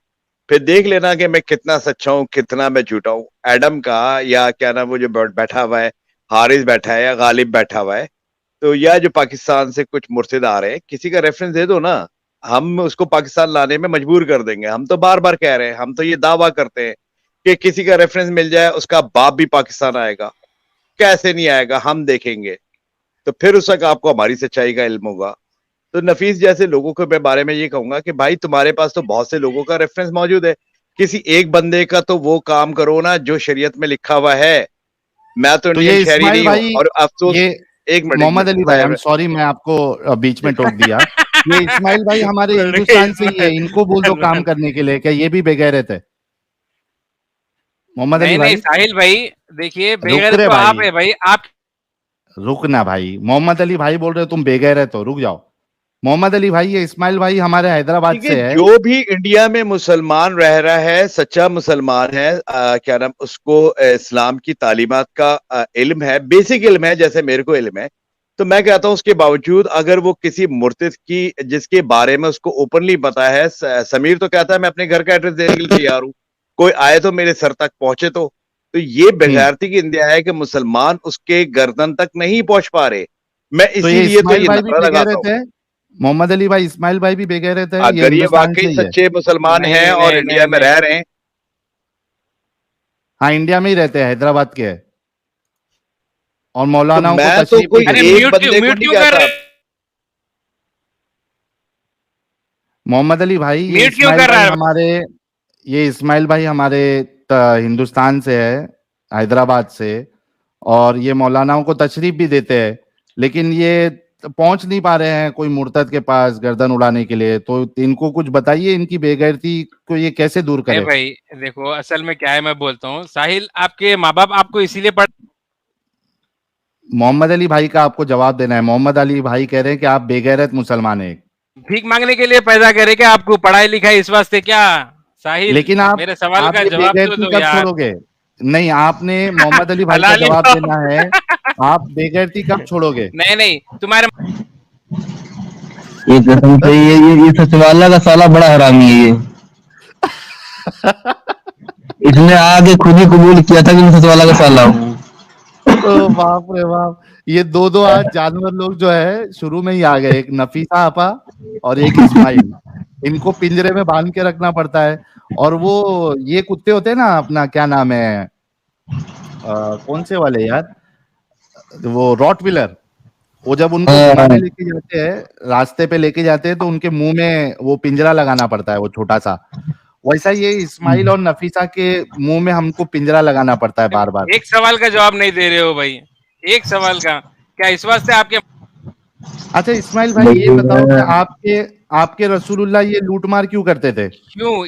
फिर देख लेना कि मैं कितना सच्चा हूँ कितना मैं झूठा हूँ। एडम का या क्या नाम वो जो बैठा हुआ है, हारिस बैठा है या गालिब बैठा हुआ है, तो या जो पाकिस्तान से कुछ मुर्शिद आ रहे हैं, किसी का रेफरेंस दे दो ना, हम उसको पाकिस्तान लाने में मजबूर कर देंगे। हम तो बार बार कह रहे हैं, हम तो ये दावा करते हैं कि किसी का रेफरेंस मिल जाए उसका बाप भी पाकिस्तान आएगा। कैसे नहीं आएगा, हम देखेंगे। तो फिर उस वक्त आपको हमारी सच्चाई का इल्म होगा। तो नफीस जैसे लोगों के बारे में ये कहूंगा कि भाई तुम्हारे पास तो बहुत से लोगों का रेफरेंस मौजूद है, किसी एक बंदे का तो वो काम करो ना जो शरीयत में लिखा हुआ है। मैं तो तो ये इंडियन शहरी इस्माइल नहीं भाई, हूँ। और अफसोस, ये एक मिनट मोहम्मद अली भाई, आई एम सॉरी, मैं आपको बीच में टोक दिया। ये इस्माइल भाई हमारे हिंदुस्तान से ही है, इनको बोल दो काम करने के लिए, क्या ये भी बेगैरत है? मोहम्मद अली नहीं नहीं भाई साहिल भाई, देखिए रुक बेगैरत रे तो आप भाई, है भाई, आप रुक ना भाई। मोहम्मद अली भाई बोल रहे हो तुम बेगैरत हो, रुक जाओ। मोहम्मद अली भाई, ये इस्माइल भाई हमारे हैदराबाद देखिए, से है। जो भी इंडिया में मुसलमान रह रहा है, सच्चा मुसलमान है, क्या नाम, उसको इस्लाम की तालीमात का इल्म है, बेसिक इल्म है, जैसे मेरे को इल्म है। तो मैं कहता हूं उसके बावजूद अगर वो किसी मुर्तिद की, जिसके बारे में उसको ओपनली पता है, समीर तो कहता है मैं अपने घर का एड्रेस देने के लिए तैयार हूं, कोई आए तो मेरे सर तक पहुंचे। तो ये बेगैरती की इंतहा है कि मुसलमान उसके गर्दन तक नहीं पहुंच पा रहे। मैं तो ये इसीलिए तो इस्माइल ये भाई भी नारा लगाता बेगैरत हूं। है? मोहम्मद अली भाई, इस्माइल भाई भी बेगैरत है? ये अगर ये हिंदुस्तान वाकई से ही है? सच्चे मुसलमान नहीं हैं और नहीं इंडिया नहीं में नहीं रह रहे हैं, हाँ, इंडिया में ही रहते हैं, हैदराबाद के है, और तो मौलानाओं को मैं तो तशरीफ भी कोई अरे देते हैं। एक बंदे को म्यूट नहीं क्यों कर कहता। रहे मोहम्मद अली भाई, ये म्यूट क्यों इस्माइल कर रहा भाई है? हमारे, ये इस्माइल भाई हमारे हिंदुस्तान से है, हैदराबाद से, और ये मौलानाओं को तशरीफ भी देते हैं, लेकिन ये पहुंच नहीं पा रहे हैं कोई मुर्तद के पास गर्दन उड़ाने के लिए। तो इनको कुछ बताइए, इनकी बेगैरती को ये कैसे दूर नहीं करे? भाई देखो, असल में क्या है, मैं बोलता हूँ साहिल, आपके माँ बाप आपको इसीलिए पढ़ मोहम्मद अली भाई का आपको जवाब देना है। मोहम्मद अली भाई कह रहे हैं कि आप बेगैरत मुसलमान हैं। भीख मांगने के लिए पैदा करे क्या आपको? पढ़ाई लिखाई इस वास्ते क्या? साहिल, लेकिन आप मेरे सवाल का ये जवाब तो बेगैरती दो कब यार। छोड़ोगे? नहीं, आपने मोहम्मद अली भाई का हलाली जवाब लो। देना है। आप बेगैरती कब छोड़ोगे? नहीं नहीं, तुम्हारे ये कसम से ये सचिवालय का साला बड़ा हरामी है ये। इसने आगे खुद ही कबूल किया था कि मैं सचिवालय का साला हूँ। ओ बाप रे बाप, ये दो आज जानवर लोग जो है शुरू में ही आ गए, एक नफीसा आपा और एक इस्माइल। इनको पिंजरे में बांध के रखना पड़ता है। और वो ये कुत्ते होते हैं ना, अपना क्या नाम है, कौन से वाले यार, वो रॉटविलर, वो जब उनको घुमाने लेके जाते हैं, रास्ते पे लेके जाते हैं, तो उनके मुंह में वो पिंजरा लगाना पड़ता है, वो छोटा सा। वैसा ये इस्माइल और नफीसा के मुंह में हमको पिंजरा लगाना पड़ता है बार बार। एक सवाल का जवाब नहीं दे रहे हो भाई, एक सवाल का क्या इस वास्ते आपके? अच्छा इस्माइल भाई, ये बताओ कि आपके आपके रसूलुल्लाह ये लूटमार क्यों करते थे? क्यों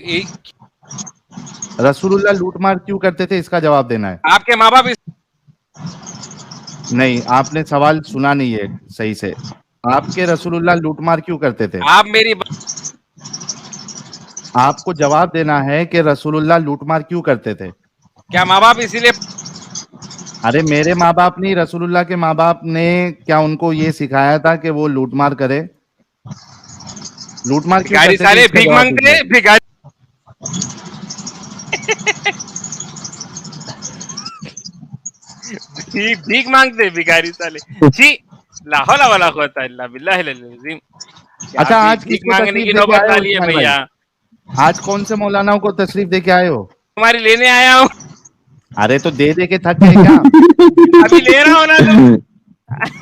रसूलुल्लाह लूटमार क्यों करते थे, इसका जवाब देना है। आपके माँ बाप नहीं, आपने सवाल सुना नहीं है सही से। आपके रसूलुल्लाह लूटमार क्यों करते थे? आप मेरी आपको जवाब देना है कि रसूलुल्लाह लूटमार क्यों करते थे। क्या माँ बाप इसीलिए? अरे मेरे माँ बाप नहीं, रसूलुल्लाह के माँ बाप ने क्या उनको ये सिखाया था कि वो लूटमार करे? लूटमार क्यों भिखारी करते थे, साले इसका भीख जवाब मांगते, दीजिए। भिखारी भीख मांगते भिखारी साले। छी, ला हौला वला कुव्वता इल्ला बिल्लाहिल अज़ीम। अच्छा, आज भीख किसको मांगने तशरीफ की दे के नौबत आए आ हो रही है इस्माइल भाई? भैया। आज कौन से मौलानाओं को तशरीफ दे के आए हो? तुम्हारी लेने आया हूँ। अरे तो दे के थक गए क्या? अभी ले रहा हूँ ना तुम,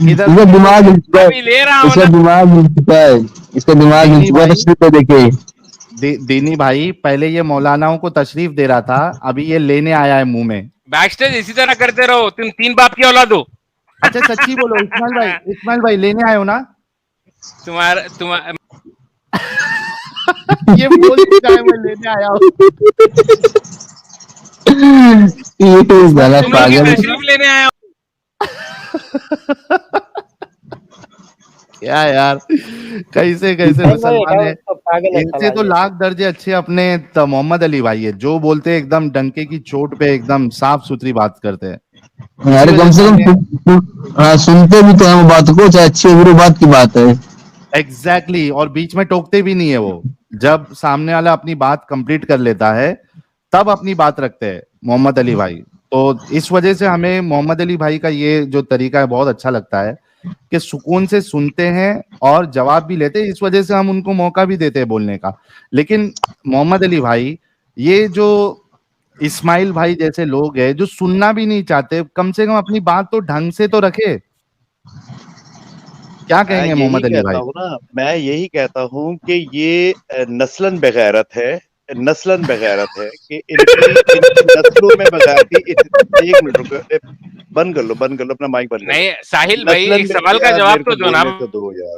इधर इसका दिमाग हिल चुका है, अभी ले रहा हूँ इसका ना। दिमाग हिल चुका है, इसका दिमाग हिल दीनी चुका है भाई, तशरीफ पे देखे। दीनी भाई, पहले ये मौलानाओं को तशरीफ दे रहा था, अभी ये लेने आया है मुंह में। बैक स्टेज इसी तरह करते रहो, तुम तीन बाप की औलाद हो। अच्छा सच्ची बोलो इस्माइल भाई लेने आए हो ना? तुम्हारा ये बोल चुका है मैं लेने आया हूँ। ये तो साला तुम लोग की पागल है। तशरीफ लेने आया हूँ। क्या यार, कैसे कैसे मुसलमान है। इनसे तो लाख दर्जे अच्छे अपने मोहम्मद अली भाई है, जो बोलते हैं एकदम डंके की चोट पे एकदम साफ सुथरी बात करते हैं। अरे कम से कम हाँ, सुनते भी तो हैं वो बात को, चाहे अच्छी बुरी बात की बात है। एग्जैक्टली, और बीच में टोकते भी नहीं है वो। जब सामने वाला अपनी बात कंप्लीट कर लेता है तब अपनी बात रखते हैं मोहम्मद अली भाई। तो इस वजह से हमें मोहम्मद अली भाई का ये जो तरीका है बहुत अच्छा लगता है कि सुकून से सुनते हैं और जवाब भी लेते हैं। इस वजह से हम उनको मौका भी देते हैं बोलने का। लेकिन मोहम्मद अली भाई, ये जो इस्माइल भाई जैसे लोग हैं जो सुनना भी नहीं चाहते, कम से कम अपनी बात तो ढंग से तो रखे। क्या कहेंगे मोहम्मद अली भाई? मैं यही कहता हूँ कि ये नस्लन बेगैरत है, नस्लन बेगैरत है कि इनकी नस्लों में बेगैरती। एक मिनट रुको, बंद कर लो, अपना माइक बंद कर लो। नहीं साहिल भाई, नस्लन एक सवाल का यार, जवाब मेरे को तो दो ना। बोलने तो दो यार।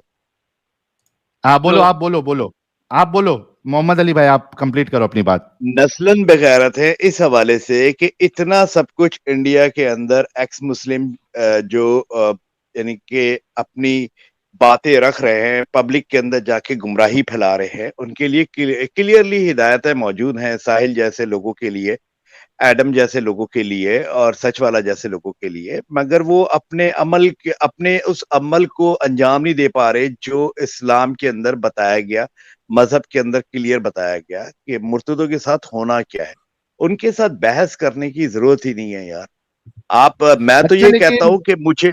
हाँ बोलो, तो- आप बोलो, आप बोलो मोहम्मद अली भाई, आप कंप्लीट करो अपनी बात। नस्लन बेगैरत है इस हवाले से कि इतना सब कुछ इंडिया के अंदर एक्स मुस्लिम जो यानी कि अपनी बातें रख रहे हैं, पब्लिक के अंदर जाके गुमराही फैला रहे हैं, उनके लिए क्लियरली हिदायतें मौजूद हैं, साहिल जैसे लोगों के लिए, एडम जैसे लोगों के लिए और सच वाला जैसे लोगों के लिए, मगर वो अपने उस अमल को अंजाम नहीं दे पा रहे जो इस्लाम के अंदर बताया गया, मजहब के अंदर क्लियर बताया गया कि मुर्तदों के साथ होना क्या है। उनके साथ बहस करने की जरूरत ही नहीं है यार। मैं तो अच्छा, ये लेकिन कहता हूं कि मुझे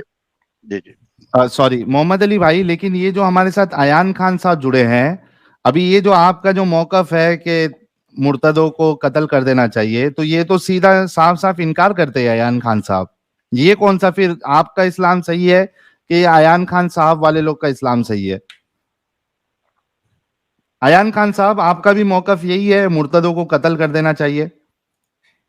जी जी सॉरी मोहम्मद अली भाई, लेकिन ये जो हमारे साथ अयान खान साहब जुड़े हैं, अभी ये जो आपका जो मौकफ है कि मुर्तदों को कत्ल कर देना चाहिए, तो ये तो सीधा साफ साफ इनकार करते हैं अयान खान साहब। ये कौन सा फिर आपका इस्लाम सही है कि अयान खान साहब वाले लोग का इस्लाम सही है? अयान खान साहब, आपका भी मौकफ यही है, मुर्तदों को कत्ल कर देना चाहिए?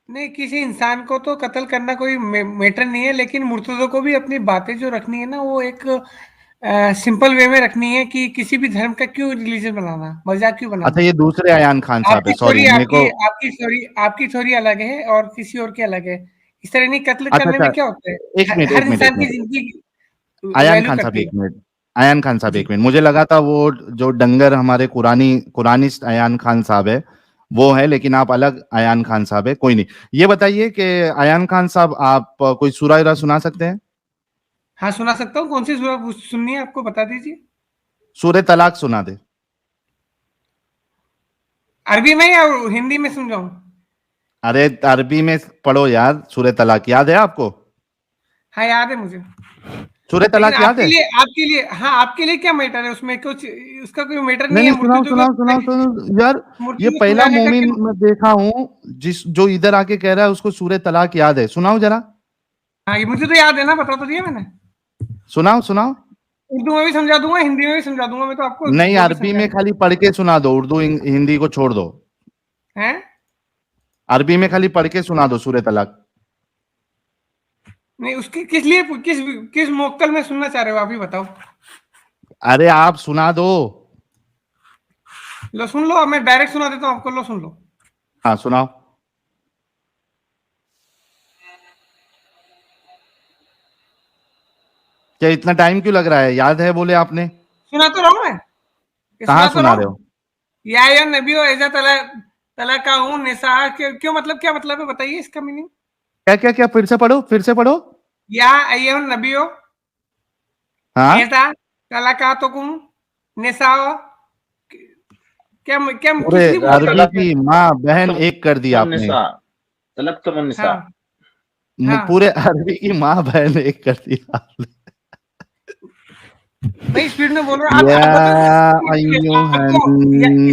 नहीं, किसी इंसान को तो कत्ल करना कोई मैटर नहीं है, लेकिन मुर्तदों को भी अपनी बातें जो रखनी है ना, वो एक सिंपल वे में रखनी है कि किसी भी धर्म का क्यों रिलीजन बनाना, मजाक क्यों बनाना। अच्छा, ये दूसरे अयान खान साहब है, आपकी सॉरी थ्योरी मेरे को। आपकी थ्योरी अलग है और किसी और की अलग है। इस तरह नहीं, कत्ल अच्छा करने में अच्छा, क्या होता है, एक मिनट, हर इंसान की जिंदगी अयान वैल्यू खान साहब करती एक है। मिनट, अयान खान साहब जी। एक मिनट, मुझे लगा था वो जो डंगर हमारे कुरानिस्ट अयान खान साहब है वो है, लेकिन आप अलग अयान खान साहब है। कोई नहीं, ये बताइए कि अयान खान साहब, आप कोई सूरा वगैरह सुना सकते हैं? हाँ, सुना सकता हूँ। कौन सी सूरत सुननी है आपको, बता दीजिए। सूरह तलाक सुना दे। अरबी में या हिंदी में समझाऊं? अरे अरबी में पढ़ो यार, सूरह तलाक याद है आपको? हाँ, याद है मुझे। सूरह लेकिन तलाक याद है? आपके लिए क्या मैटर है उसमें, कुछ उसका कोई मैटर नहीं नहीं है। नहीं, सुनाओ सुनाओ सुनाओ सुनाओ यार। ये मूर्ति को पहला सुलाने का मोमिन क्या। मैं देखा हूं जो इधर आके कह रहा है उसको सूरह तलाक याद है। सुनाओ जरा, हाँ, ये मुझे तो याद है ना, बता तो दिया मैंने। सुनाओ सुनाओ। उर्दू में भी समझा दूंगा, हिंदी में भी समझा दूंगा, मैं तो आपको नहीं, वो भी अरबी समझा में खाली पढ़ के सुना दो, उर्दू हिंदी को छोड़ दो। है। अरबी में खाली पढ़ के सुना दो सूरह तलाक। नहीं, उसकी किस लिए, किस मोक्तल में सुनना चाह रहे हो आप ही बताओ। अरे आप सुना दो। लो सुन लो, मैं डायरेक्ट सुना देता हूँ आपको, लो सुन लो। हाँ सुनाओ। क्या इतना टाइम क्यों लग रहा है? याद है बोले आपने? सुना तो रहा हूँ मैं, कहाँ सुना रहे हो? या नबियो ऐसा तला का हूँ निसा, क्यों मतलब, क्या मतलब है बताइए इसका मीनिंग। क्या क्या क्या, फिर से पढ़ो, फिर से पढ़ो। या अय्युहन नबियो हाँ, ऐसा तला का तो कुम निसा, क्या क्या पूरे किस लिए बोल रहे अरबी हो? की माँ बहन एक कर दी आपने। तलब तो निसा। हाँ, हाँ। पूरे अरबी की माँ बहन एक कर दी आपने। भाई स्पीड में बोल रहा हूँ या आप अय्युहन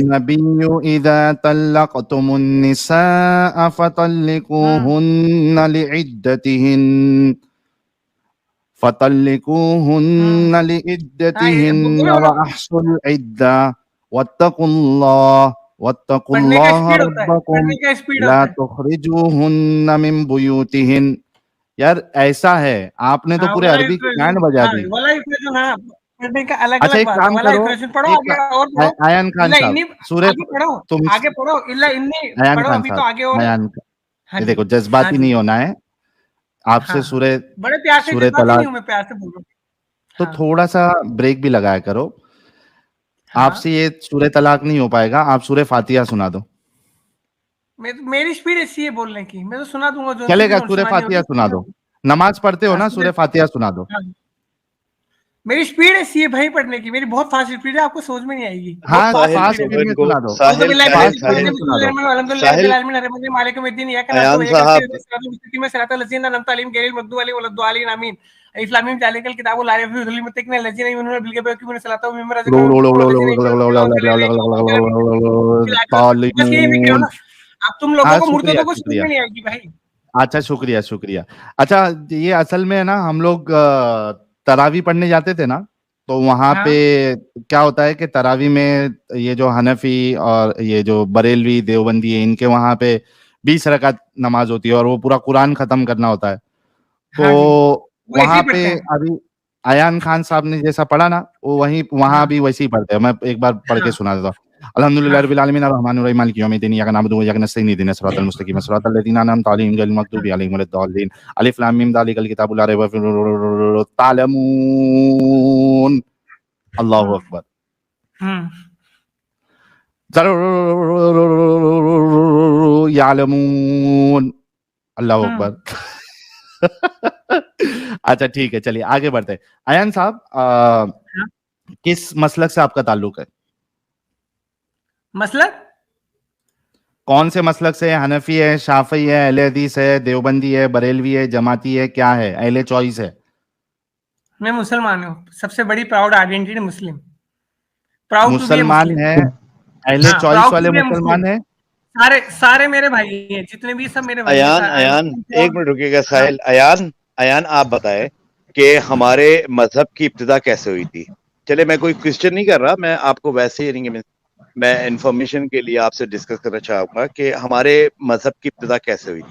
नबिय्यु इज़ा तल्लक़तुमुन निसाअ फतल्लिकूहुन्ना लिइद्दतिहिन्न वअहsul इद्दा पढ़ने का वत्तकुल्लाह स्पीड होता है, रब्बकुम पढ़ने का स्पीड ला होता है। तुखरिजूहुन्ना मिन बुयूतिहिन। यार ऐसा है, आपने तो हाँ, पूरे वाला अरबी की बैंड इक्वेशन, बजा हाँ, दी। वाला इक्वेशन, हाँ, पढ़ने का अलग अच्छा अलग एक बात है। काम वाला करो, इक्वेशन पढ़ो, एक आगे और पढ़ो। आयन खान इल्ला साहब, इन्नी, सूर्य आगे पढ़ो, तुम आगे पढ़ो, इल्ला इन्नी अयान पढ़ो खान अभी तो, साहब, आगे और। अयान, हाँ ये जी, देखो हाँ जज्बाती जी, नहीं होना है आपसे। हाँ, सूर्य बड़े प्यार से, सूर्य जज्बाती नहीं तलाक, हूँ मैं, प्यार से बोल रहा हूँ। तो हाँ, थोड़ा सा ब्रेक भी लगाया करो। हाँ। आपसे ये सूर्य तलाक नहीं हो पाएगा, आप सूर्य फातिहा सुना दो। मेरी स्पीड ऐसी है बोलने की, मैं तो सुना दूंगा जो चलेगा, चीजें सूर्य सुनानी फातिहा होगी सुना सुना दो। दूंगा। नमाज पढ़ते हो हाँ, ना, सूर्य फातिहा सुना दो। हाँ। मेरी स्पीड ऐसी है भाई पढ़ने की, मेरी बहुत फास्ट स्पीड है, आपको समझ में नहीं आएगी। बहुत हाँ, फास्ट साहिल फास्ट स्पीड है स्पीड मेरी। में इनको सुना दो, साहिल साहिल फास्ट स्पीड साहिल में सुना दो। साहिल बस यही भी कहो ना, अब तुम लोगों हाँ को शुक्रिया मुर्तदों को समझ शुक्रिया। में नहीं आएगी भाई। अच्छा शुक्रिया शुक्रिया। अच्छा, ये असल में है ना, हम लोग तरावी पढ़ने जाते थे ना, तो वहां हाँ, पे क्या होता है कि तरावी में ये जो हनफी और ये जो बरेलवी देवबंदी है, इनके वहां पे 20 रकात नमाज होती है और वो पूरा कुरान खत्म करना होता है। तो हाँ जी, वो ऐसे वहां ही पे पढ़ते हैं। अभी अयान खान साहब ने जैसा पढ़ा ना, वो वहां हाँ, भी वैसे ही पढ़ते हैं। मैं एक बार पढ़ के हाँ, सुना देता हूँ। अल्हम्दुलिल्लाह हाँ। रब्बिल आलमीन अर्रहमानिर रहीम मालिकि यौमिद्दीन इय्याका नअबुदु व इय्याका नस्तईन इहदिनस सिरातल मुस्तकीम सिरातल लज़ीना अनअमता अलैहिम गैरिल मग़दूबि अलैहिम वलद्दाल्लीन अलिफ लाम मीम ज़ालिकल किताबु ला रैब फीहि तालमून। अल्लाहु अकबर। यालमून। अल्लाहु अकबर। अच्छा ठीक है, चलिए आगे बढ़ते हैं। अयान साहब, किस मसलक से आपका ताल्लुक है? मसलक? कौन से मसलक से? हनफी है, शाफी है, अहले हदीस है, देवबंदी है, बरेलवी है, जमाती है, क्या है? अहले चॉइस है? मैं मुसलमान हूँ, सबसे बड़ी proud identity Muslim, proud to be a मुसलमान मुस्लिम। है, अहले हाँ, चॉइस प्राउड वाले टू बी ए मुसलमान मुस्लिम। है? सारे सारे मेरे भाई हैं, जितने भी सब मेरे भाई हैं। अयान अयान एक मिनट रुकिएगा हाँ, साहिल। अयान अयान आप बताएं कि हमारे मजहब की इब्तिदा कैसे हुई थी। चले, मैं कोई क्वेश्चन नहीं कर रहा, मैं आपको वैसे ही नहीं, मैं इंफॉर्मेशन के लिए आपसे डिस्कस करना चाहूंगा कि हमारे मजहब की इब्तिदा कैसे हुई।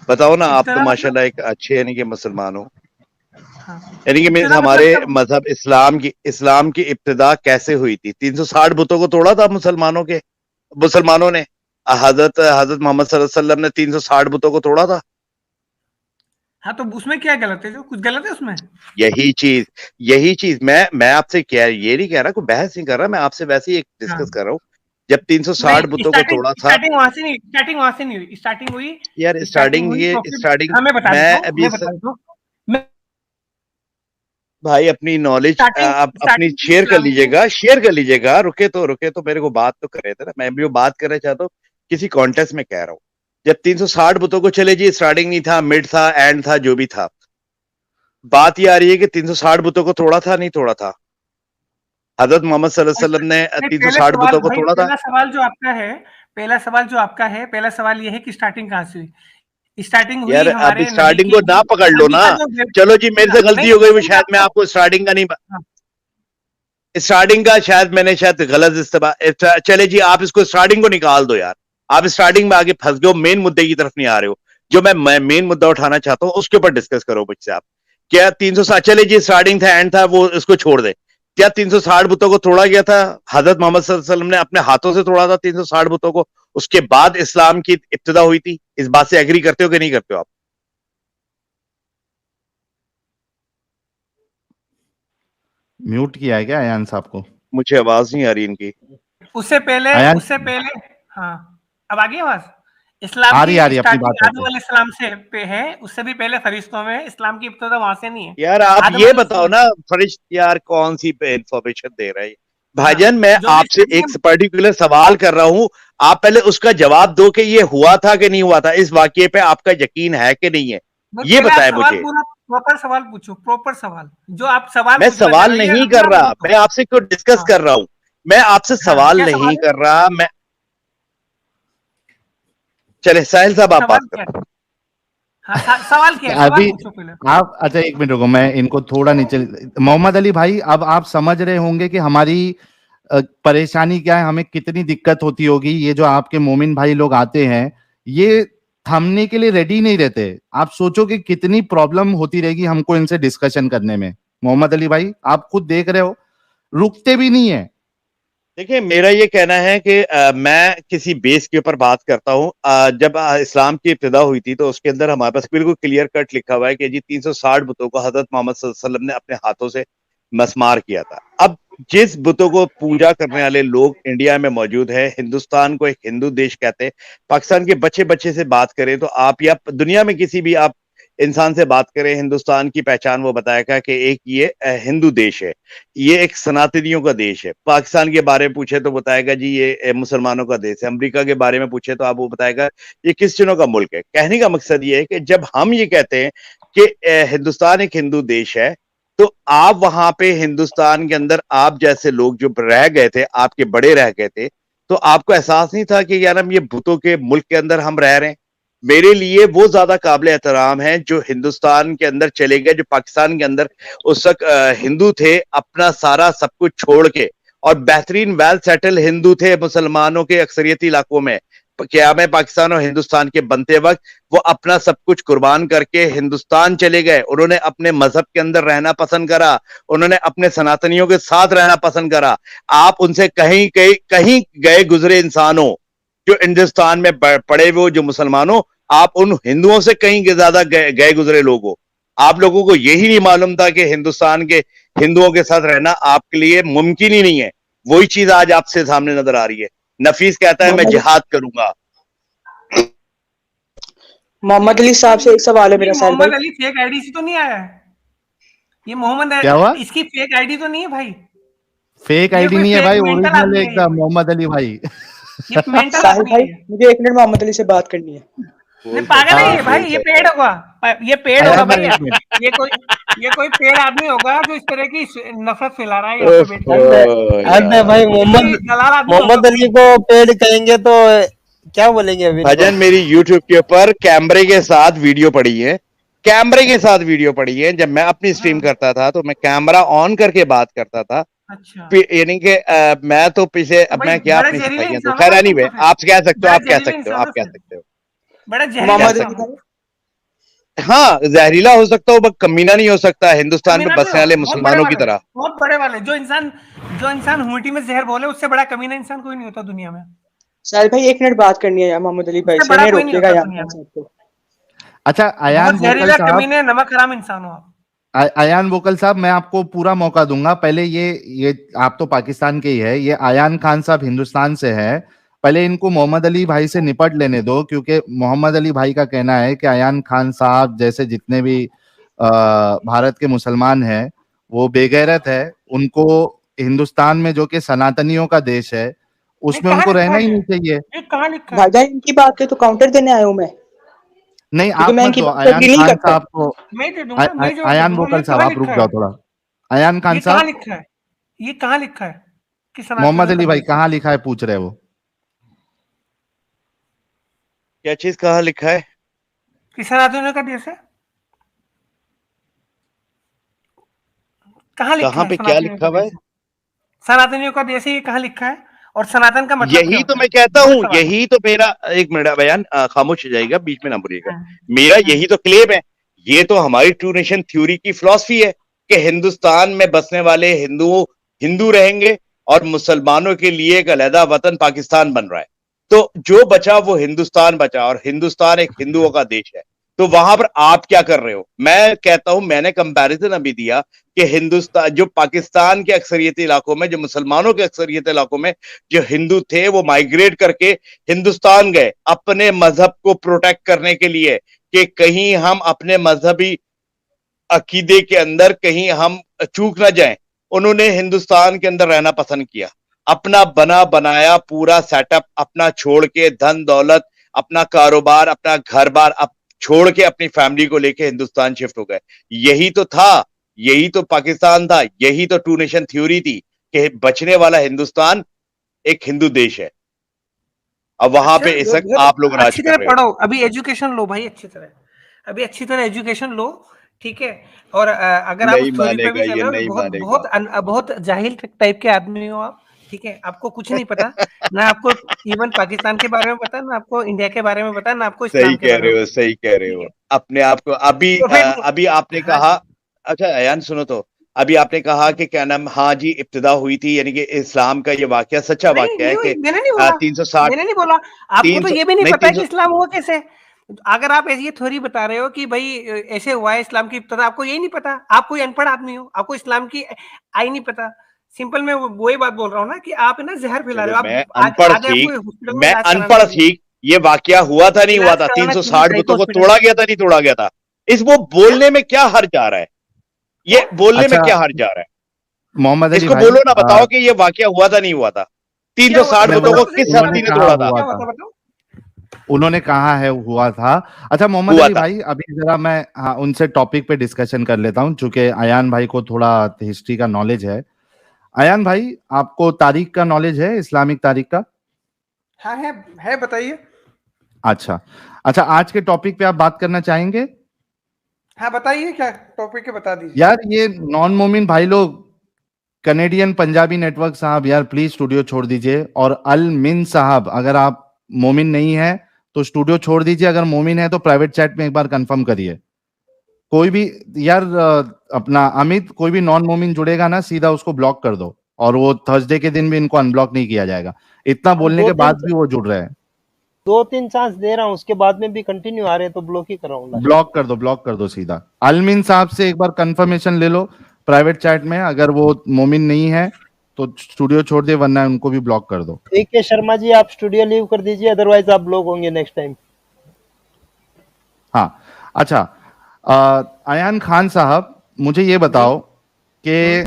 बताओ ना, आप तो इब्तिदा मतलब? माशाल्लाह एक अच्छे यानी कि मुसलमान हो, हाँ, यानी कि मीन्स इब्तिदा मतलब हमारे सब। मजहब इस्लाम की इब्तिदा कैसे हुई थी। 360 बुतों को तोड़ा था मुसलमानों ने। हजरत मोहम्मद सल्लल्लाहु अलैहि वसल्लम ने 360 बुतों को तोड़ा था। हाँ, तो उसमें क्या गलत है? जो कुछ गलत है उसमें? यही चीज मैं आपसे ये नहीं कह रहा, कोई बहस नहीं कर रहा, मैं आपसे वैसे ही एक हाँ। डिस्कस कर रहा हूँ। जब 360 नहीं, बुतों को तोड़ा था, स्टार्टिंग वहां से नहीं, स्टार्टिंग वहां से नहीं हुई। स्टार्टिंग हुई, यार स्टार्टिंग हुई स्टार्टिंग हाँ, मैं बता देता मैं हूँ, अभी मैं बता देता हूँ। मैं भाई अपनी नॉलेज स्टार्टिंग आप अपनी स्टार्टिंग हुई शेयर कर इस्लामिक। लीजिएगा। रुके तो मेरे को बात तो करे थे ना, मैं भी वो बात करना चाहता हूँ, किसी कॉन्टेक्स्ट में कह रहा हूँ। जब 360 बुतों को चले जी, स्टार्टिंग नहीं था, मिड था, एंड था, जो भी था, बात ये आ रही है कि 360 बुतों को तोड़ा था नहीं तोड़ा था। हजरत मोहम्मद सल्लल्लाहु अलैहि वसल्लम ने नहीं, 360 बुतों को तोड़ा था। पहला सवाल जो आपका है, पहला सवाल ये है कि स्टार्टिंग कहाँ से हुई? स्टार्टिंग हुई यार अब हमारे नबी स्टार्टिंग की, को ना पकड़ लो नबी ना। का जो चलो जी, मेरे से गलती नहीं, हो गई, वो नहीं, शायद मैं आपको स्टार्टिंग का नहीं, हाँ। स्टार्टिंग का शायद मैंने गलत इस्तेमाल। चले जी, आप इसको स्टार्टिंग को निकाल दो यार। आप स्टार्टिंग में आगे फंस गए हो, मेन मुद्दे की तरफ नहीं आ रहे हो। जो मैं मेन मुद्दा उठाना चाहता हूं उसके ऊपर डिस्कस करो मुझसे आप। क्या 360 चले जी, स्टार्टिंग था, एंड था, वो इसको छोड़ दे। क्या 360 बुतों को तोड़ा गया था? हजरत मोहम्मद सल्लल्लाहु अलैहि वसल्लम ने अपने हाथों से तोड़ा था 360 बुतों को, उसके बाद इस्लाम की इब्तिदा हुई थी। इस बात से एग्री करते हो कि नहीं करते हो आप? म्यूट किया है क्या अयान साहब को? मुझे आवाज नहीं आ रही इनकी। उससे पहले अयान हाँ, अब आ गई आवाज। इस्लाम आ की रही अपनी स्टार्टिंग बात आदम अलैहिस्सलाम से पे है, उससे भी पहले फरिश्तों में। इस्लाम की इब्तिदा वहां से नहीं है। यार आप आदम ये बताओ अलैहिस्सलाम। ना, फरिश्त यार कौन सी इंफॉर्मेशन दे रहा है हाँ, भाईजान? मैं जो भी आपसे एक पर्टिकुलर सवाल कर रहा हूं, आप पहले उसका जवाब दो कि ये हुआ था कि नहीं हुआ था। इस वाकये पे आपका यकीन है कि नहीं है, ये पहले आप बताएं सवाल मुझे। पूरा प्रॉपर सवाल पूछो, प्रॉपर सवाल जो आप सवाल मैं पूछना चाह सवाल रहे हो, ये नहीं अपना कर रहा, वो मैं आपसे क्यों डिस्कस हाँ, कर रहा हूं। मैं आपसे हाँ, सवाल क्या नहीं सवाल है? कर रहा मैं। चले साहिल साहब, आप बात सवाल क्या है? करो। हाँ, सवाल क्या है? सवाल अभी पूछो पहले। आप, अच्छा एक मिनट रुको, मैं इनको थोड़ा नीचे। मोहम्मद अली भाई, अब आप समझ रहे होंगे कि हमारी परेशानी क्या है, हमें कितनी दिक्कत होती होगी। ये जो आपके मोमिन भाई लोग आते हैं, ये थमने के लिए रेडी नहीं रहते। आप सोचो कि कितनी प्रॉब्लम होती रहेगी हमको इनसे डिस्कशन करने में। मोहम्मद अली भाई, आप खुद देख रहे हो, रुकते भी नहीं है। देखिए, मेरा ये कहना है कि मैं किसी बेस के ऊपर बात करता हूँ। जब इस्लाम की इब्तिदा हुई थी तो उसके अंदर हमारे पास बिल्कुल क्लियर कट लिखा हुआ है कि जी 360 बुतों को हजरत मोहम्मद सल्लल्लाहु अलैहि वसल्लम ने अपने हाथों से मसमार किया था। अब जिस बुतों को पूजा करने वाले लोग इंडिया में मौजूद है, हिंदुस्तान को एक हिंदू देश कहते हैं, पाकिस्तान के बच्चे बच्चे से बात करें तो आप, या दुनिया में किसी भी आप इंसान से बात करें, हिंदुस्तान की पहचान वो बताएगा कि एक ये हिंदू देश है, ये एक सनातनियों का देश है। पाकिस्तान के बारे में पूछे तो बताएगा जी ये मुसलमानों का देश है। अमेरिका के बारे में पूछे तो आप वो बताएगा ये क्रिश्चियनों का मुल्क है। कहने का मकसद ये है कि जब हम ये कहते हैं कि हिंदुस्तान एक हिंदू देश है, तो आप वहां पे हिंदुस्तान के अंदर आप जैसे लोग जो रह गए थे, आपके बड़े रह गए थे, तो आपको एहसास नहीं था कि यार हम ये बुतों के मुल्क के अंदर हम रह रहे हैं। मेरे लिए वो ज्यादा काबिल एहतराम है जो हिंदुस्तान के अंदर चले गए, जो पाकिस्तान के अंदर उस वक्त हिंदू थे, अपना सारा सब कुछ छोड़ के, और बेहतरीन वेल सेटल हिंदू थे मुसलमानों के अक्सरियती इलाकों में। क़याम पाकिस्तान और हिंदुस्तान के बनते वक्त वो अपना सब कुछ कुर्बान करके हिंदुस्तान चले गए। उन्होंने अपने मजहब के अंदर रहना पसंद करा, उन्होंने अपने सनातनियों के साथ रहना पसंद करा। आप उनसे कहीं गए गुजरे इंसान हो, जो हिंदुस्तान में पड़े हुए जो मुसलमानों, आप उन हिंदुओं से कहीं ज्यादा गए गुजरे लोग हो। आप लोगों को यही नहीं मालूम था कि हिंदुस्तान के हिंदुओं के साथ रहना आपके लिए मुमकिन ही नहीं है। वही चीज आज आपसे सामने नजर आ रही है। नफीस कहता है मैं जिहाद करूंगा। मोहम्मद अली साहब से एक सवाल है मेरा। मोहम्मद अली फेक आईडी से तो नहीं आया है ये? मोहम्मद क्या हुआ? इसकी फेक आईडी तो नहीं है भाई? फेक आईडी नहीं है भाई, ओरिजिनल एकदम मोहम्मद अली भाई। ये मेंटल साहिल भाई, मुझे 1 मिनट मोहम्मद अली से बात करनी है। नहीं पागल है ये भाई, ये पेड़ होगा, ये पेड़ होगा भाई। ये कोई पेड़ आदमी होगा जो इस तरह की नफरत फैला रहा है। अरे भाई मोहम्मद अली को पेड़ कहेंगे तो क्या बोलेंगे अभी? भजन मेरी YouTube के ऊपर कैमरे के साथ वीडियो पड़ी है, कैमरे के साथ वीडियो पड़ी है। जब मैं अपनी स्ट्रीम करता था तो मैं कैमरा ऑन करके बात करता था। अच्छा। यानी कि मैं तो पीछे अपना क्या अपनी सफाइयां तो खैर नहीं भाई, आप कह सकते हो, आप कह सकते हो, आप कह सकते हो। बड़ा जहरीला, हाँ जहरीला हो सकता हो, कमीना नहीं हो सकता हिंदुस्तान में बसने वाले मुसलमानों की तरह। बहुत बड़े वाले जो इंसान हुमिटी में जहर बोले उससे बड़ा कमीना इंसान कोई नहीं होता दुनिया में। साहिल भाई 1 मिनट बात करनी है मोहम्मद अली भाई से, नहीं रोकेगा यहाँ। अच्छा अयान वोकल साहब, कमीने नमक हराम इंसान हो आप। अयान वोकल साहब, मैं आपको पूरा मौका दूंगा। पहले ये आप तो पाकिस्तान के ही है, ये अयान खान साहब हिंदुस्तान से है। पहले इनको मोहम्मद अली भाई से निपट लेने दो, क्योंकि मोहम्मद अली भाई का कहना है कि अयान खान साहब जैसे जितने भी भारत के मुसलमान हैं वो बेगैरत है। उनको हिंदुस्तान में जो कि सनातनियों का देश है उसमें उनको रहना ही नहीं चाहिए। भाईजान इनकी बात तो काउंटर देने आया हूँ मैं। नहीं आप मत दो अयान खान साहब को। अयान वोकल साहब आप रुक जाओ थोड़ा। अयान खान साहब, ये कहाँ लिखा है? मोहम्मद अली भाई कहाँ लिखा है पूछ रहे वो? क्या चीज कहाँ लिखा है? कि सनातनियों का देश है। कहाँ लिखा है? पे क्या लिखा हुआ है? सनातनियों का देश है, ये कहाँ लिखा है? और सनातन का मतलब यही तो मैं कहता हूँ, यही तो मेरा, एक मिनट बयान खामोश हो जाएगा, बीच में ना बोलिएगा। मेरा यही तो क्लेम है, ये तो हमारी ट्रू नेशन थ्योरी की फिलॉसफी है कि हिंदुस्तान में बसने वाले हिंदू रहेंगे और मुसलमानों के लिए एक अलहदा वतन पाकिस्तान बन रहा है। तो जो बचा वो हिंदुस्तान बचा, और हिंदुस्तान एक हिंदुओं का देश है। तो वहां पर आप क्या कर रहे हो? मैं कहता हूं, मैंने कंपैरिजन अभी दिया कि हिंदुस्तान, जो पाकिस्तान के अक्सरियती इलाकों में, जो मुसलमानों के अक्सरियती इलाकों में जो हिंदू थे वो माइग्रेट करके हिंदुस्तान गए अपने मजहब को प्रोटेक्ट करने के लिए, कि कहीं हम अपने मजहबी अकीदे के अंदर कहीं हम चूक ना जाएं। उन्होंने हिंदुस्तान के अंदर रहना पसंद किया, अपना बना बनाया पूरा सेटअप अपना छोड़ के, धन दौलत, अपना कारोबार, अपना घर बार छोड़ के अपनी फैमिली को लेके हिंदुस्तान शिफ्ट हो गए। यही तो था, यही तो पाकिस्तान था, यही तो टू नेशन थ्योरी थी कि बचने वाला हिंदुस्तान एक हिंदू देश है। अब वहां पे इस वक्त आप लोग राज कर रहे हो। पढ़ो, अभी एजुकेशन लो भाई, अच्छी तरह एजुकेशन लो, ठीक है। और अगर आप थ्योरी पे भी चल रहे हो, बहुत जाहिल टाइप के आदमी हो आप, ठीक है। आपको कुछ नहीं पता, ना आपको इवन पाकिस्तान के बारे में पता, ना आपको इंडिया के बारे में पता, ना आपको सही कह रहे हो अपने आप को। अभी आपने कहा, अच्छा अयान सुनो तो, अभी आपने कहा कि क्या नाम, हाँ जी इब्तिदा हुई थी, यानी कि इस्लाम का ये वाकया सच्चा वाकया है कि 360। मैंने नहीं बोला, आपको तो ये भी नहीं पता कि इस्लाम हुआ कैसे। अगर आप ऐसी थ्योरी बता रहे हो कि भाई ऐसे हुआ है इस्लाम की इब्तिदा, आपको यही नहीं पता, आप कोई अनपढ़ आदमी हो, आपको इस्लाम की आई नहीं पता। सिंपल मैं वही बात बोल रहा हूँ ना कि आप ना जहर फैला रहे हो। मैं अनपढ़ ठीक, ये वाकया हुआ था नहीं हुआ था, 360 बुतों को तोड़ा गया था नहीं तोड़ा गया था, इस वो बोलने में क्या हर्ज आ रहा है? ये बोलने में क्या हर्ज आ रहा है? मोहम्मद अली इसको बोलो ना, बताओ कि ये वाकया हुआ था नहीं हुआ था। 360 बुतों को किस हस्ती ने तोड़ा था? उन्होंने कहा है हुआ था। अच्छा मोहम्मद अली भाई, अभी जरा मैं उनसे टॉपिक पे डिस्कशन कर लेता हूं, चूंकि अयान भाई को थोड़ा हिस्ट्री का नॉलेज है। अयान भाई, आपको तारीख का नॉलेज है, इस्लामिक तारीख का? हाँ है बताइए। अच्छा, आज के टॉपिक पे आप बात करना चाहेंगे? हाँ बताइए, क्या टॉपिक है बता दीजिए। यार ये नॉन मोमिन भाई लोग, कनेडियन पंजाबी नेटवर्क साहब, यार प्लीज स्टूडियो छोड़ दीजिए। और अल मिन साहब, अगर आप मोमिन नहीं है तो स्टूडियो छोड़ दीजिए, अगर मोमिन है तो प्राइवेट चैट में एक बार कंफर्म करिए। कोई भी यार अपना अमित, कोई भी नॉन मोमिन जुड़ेगा ना, सीधा उसको ब्लॉक कर दो, और वो थर्सडे के दिन भी इनको अनब्लॉक नहीं किया जाएगा। इतना बोलने के बाद भी वो जुड़ रहे हैं। 2-3 चांस दे रहा हूँ, उसके बाद में भी कंटिन्यू आ रहे हैं तो ब्लॉक ही कर रहा हूँ। ब्लॉक कर दो सीधा। अलमीन साहब से एक बार कंफर्मेशन ले लो प्राइवेट चैट में, अगर वो मोमिन नहीं है तो स्टूडियो छोड़ दे, वरना उनको भी ब्लॉक कर दो। ठीक है शर्मा जी, आप स्टूडियो लीव कर दीजिए, अदरवाइज आप ब्लॉक होंगे नेक्स्ट टाइम। हाँ अच्छा, अयान खान साहब मुझे ये बताओ कि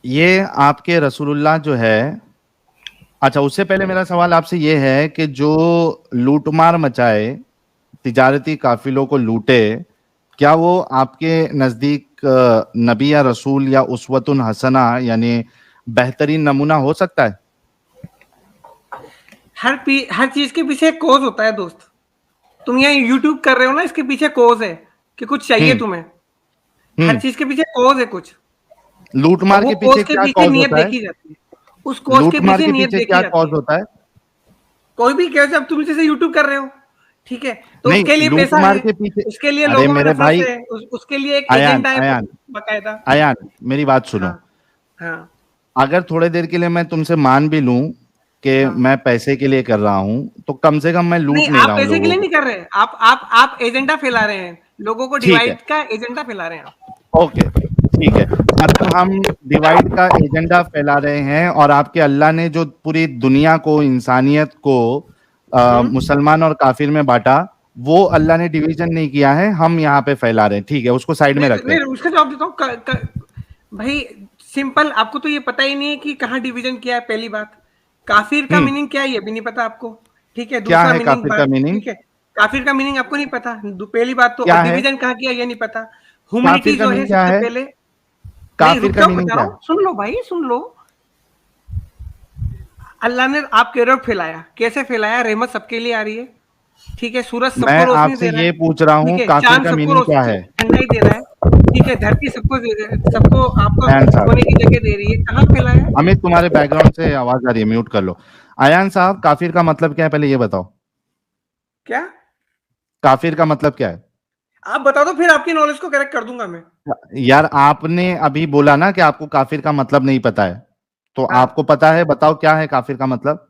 ये आपके रसूलुल्लाह जो है, अच्छा उससे पहले मेरा सवाल आपसे ये है कि जो लूटमार मचाए, तिजारती काफिलों को लूटे, क्या वो आपके नजदीक नबी या रसूल या उस्वतुन हसना यानी बेहतरीन नमूना हो सकता है? हर चीज के पीछे एक कोज होता है दोस्त। तुम यहाँ यूट्यूब कर रहे हो ना, इसके पीछे कोज है कि कुछ चाहिए तुम्हें। हर चीज के पीछे कोज है कुछ। लूटमार के पीछे क्या कॉज नियत होता है? देखी जाती है। उस कोज के पीछे नियत देखी क्या जाती कॉज है। होता है? कोई भी क्या, जब तुम जैसे यूट्यूब कर रहे हो, ठीक है, तो नहीं, उसके लिए पैसा लूटमार है, के पीछे, उसके लिए अरे लोगों में मेरे नफरत भाई, है, उसके लिए एक अयान एजेंडा है अयान बाकायदा। अयान मेरी बात सुनो। हाँ अगर थोड़े देर के लिए मैं तुमसे मान भी लूं कि मैं पैसे के लिए कर रहा हूं, तो कम से कम मैं लूट नहीं आप रहा हूं पैसे के लोगों लिए को। नहीं कर रहे हैं, आप एजेंडा फैला रहे हैं, लोगों को ठीक है। डिवाइड का एजेंडा फैला रहे हैं आप। ओके ठीक है, मतलब हम डिवाइड का एजेंडा फैला रहे हैं, और आपके अल्लाह ने जो पूरी दुनिया को, इंसानियत को मुसलमान और काफिर में बांटा, वो अल्लाह ने डिवीजन नहीं किया है, हम यहाँ पे फैला रहे हैं। ठीक है, उसको साइड में रखते हैं। नहीं, उसका जवाब देता हूँ भाई, सिंपल। आपको तो ये पता ही नहीं है कि कहाँ डिवीजन किया है। पहली बात, काफिर का मीनिंग क्या है ये भी नहीं पता आपको, ठीक है। क्या दूसरा है काफिर का मीनिंग? ठीक है, काफिर का मीनिंग आपको नहीं पता। पहली बात तो क्या है? डिवीजन कहाँ किया ये नहीं पता। ह्यूमैनिटी जो है सबसे पहले, काफिर का मीनिंग क्या है? सुन लो भाई, सुन लो। अल्लाह ने आपके रब फैलाया, कैसे फैलाया? रहमत सबके लिए आ रही है, ठीक है। सूरज सबको रोशनी दे रहा है, ये पूछ रहा हूँ काफिर का मीनिंग क्या है? ठंडाई दे रहा है, ठीक है। धरती सबको आपको सोने की जगह दे रही है। कहाँ फैलाया? अमित, तुम्हारे बैकग्राउंड से आवाज आ रही है, म्यूट कर लो। अयान साहब, काफिर का मतलब क्या है, पहले ये बताओ। क्या काफिर का मतलब क्या है? आप बता दो, फिर आपकी नॉलेज को करेक्ट कर दूंगा मैं। यार आपने अभी बोला ना कि आपको काफिर का मतलब नहीं पता है, तो आपको पता है, बताओ क्या है काफिर का मतलब?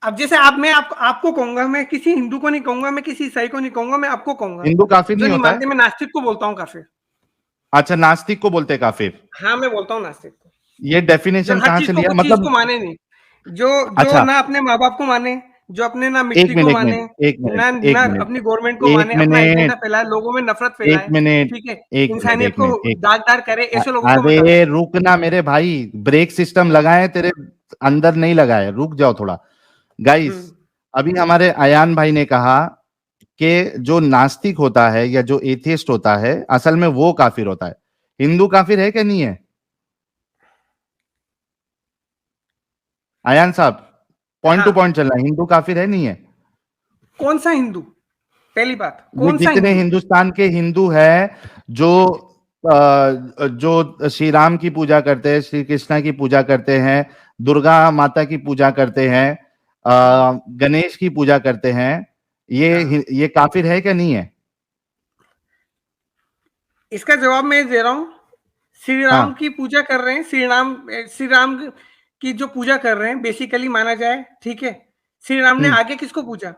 अब जैसे मैं आपको कहूंगा, मैं किसी हिंदू को नहीं कहूंगा, मैं किसी ईसाई को नहीं कहूंगा, मैं आपको कहूंगा। हिंदू काफिर नहीं होता है? मैं नास्तिक को बोलता हूँ काफिर। अच्छा, नास्तिक को बोलते हैं काफिर? हाँ, मैं बोलता हूँ नास्तिक को। ये डेफिनेशन कहाँ से लिया? मतलब को माने नहीं, जो अच्छा, ना अपने माँ बाप को माने, जो अपने ना मिट्टी को माने, ना अपनी गवर्नमेंट को माने, अपना एजेंडा फैलाए, लोगों में नफरत फैलाए, ठीक है, इंसानियत को दागदार करे, ऐसे लोगों को। अरे रुकना मेरे भाई, ब्रेक सिस्टम लगाए तेरे अंदर नहीं लगाए, रुक जाओ थोड़ा। गाइस, अभी हमारे अयान भाई ने कहा कि जो नास्तिक होता है या जो एथियस्ट होता है, असल में वो काफिर होता है। हिंदू काफिर है क्या नहीं है? अयान साहब, पॉइंट टू पॉइंट चल रहा है, हिंदू काफिर है नहीं है? कौन सा हिंदू? पहली बात, कौन सा जितने हिंदुस्तान के हिंदू है जो श्री राम की पूजा करते हैं, श्री कृष्णा की पूजा करते हैं, दुर्गा माता की पूजा करते हैं, गणेश की पूजा करते हैं, ये काफिर है क्या नहीं है? इसका जवाब मैं दे रहा हूं। श्री राम की पूजा कर रहे हैं, श्री राम की जो पूजा कर रहे हैं, बेसिकली माना जाए, ठीक है। श्री राम ने आगे किसको पूजा?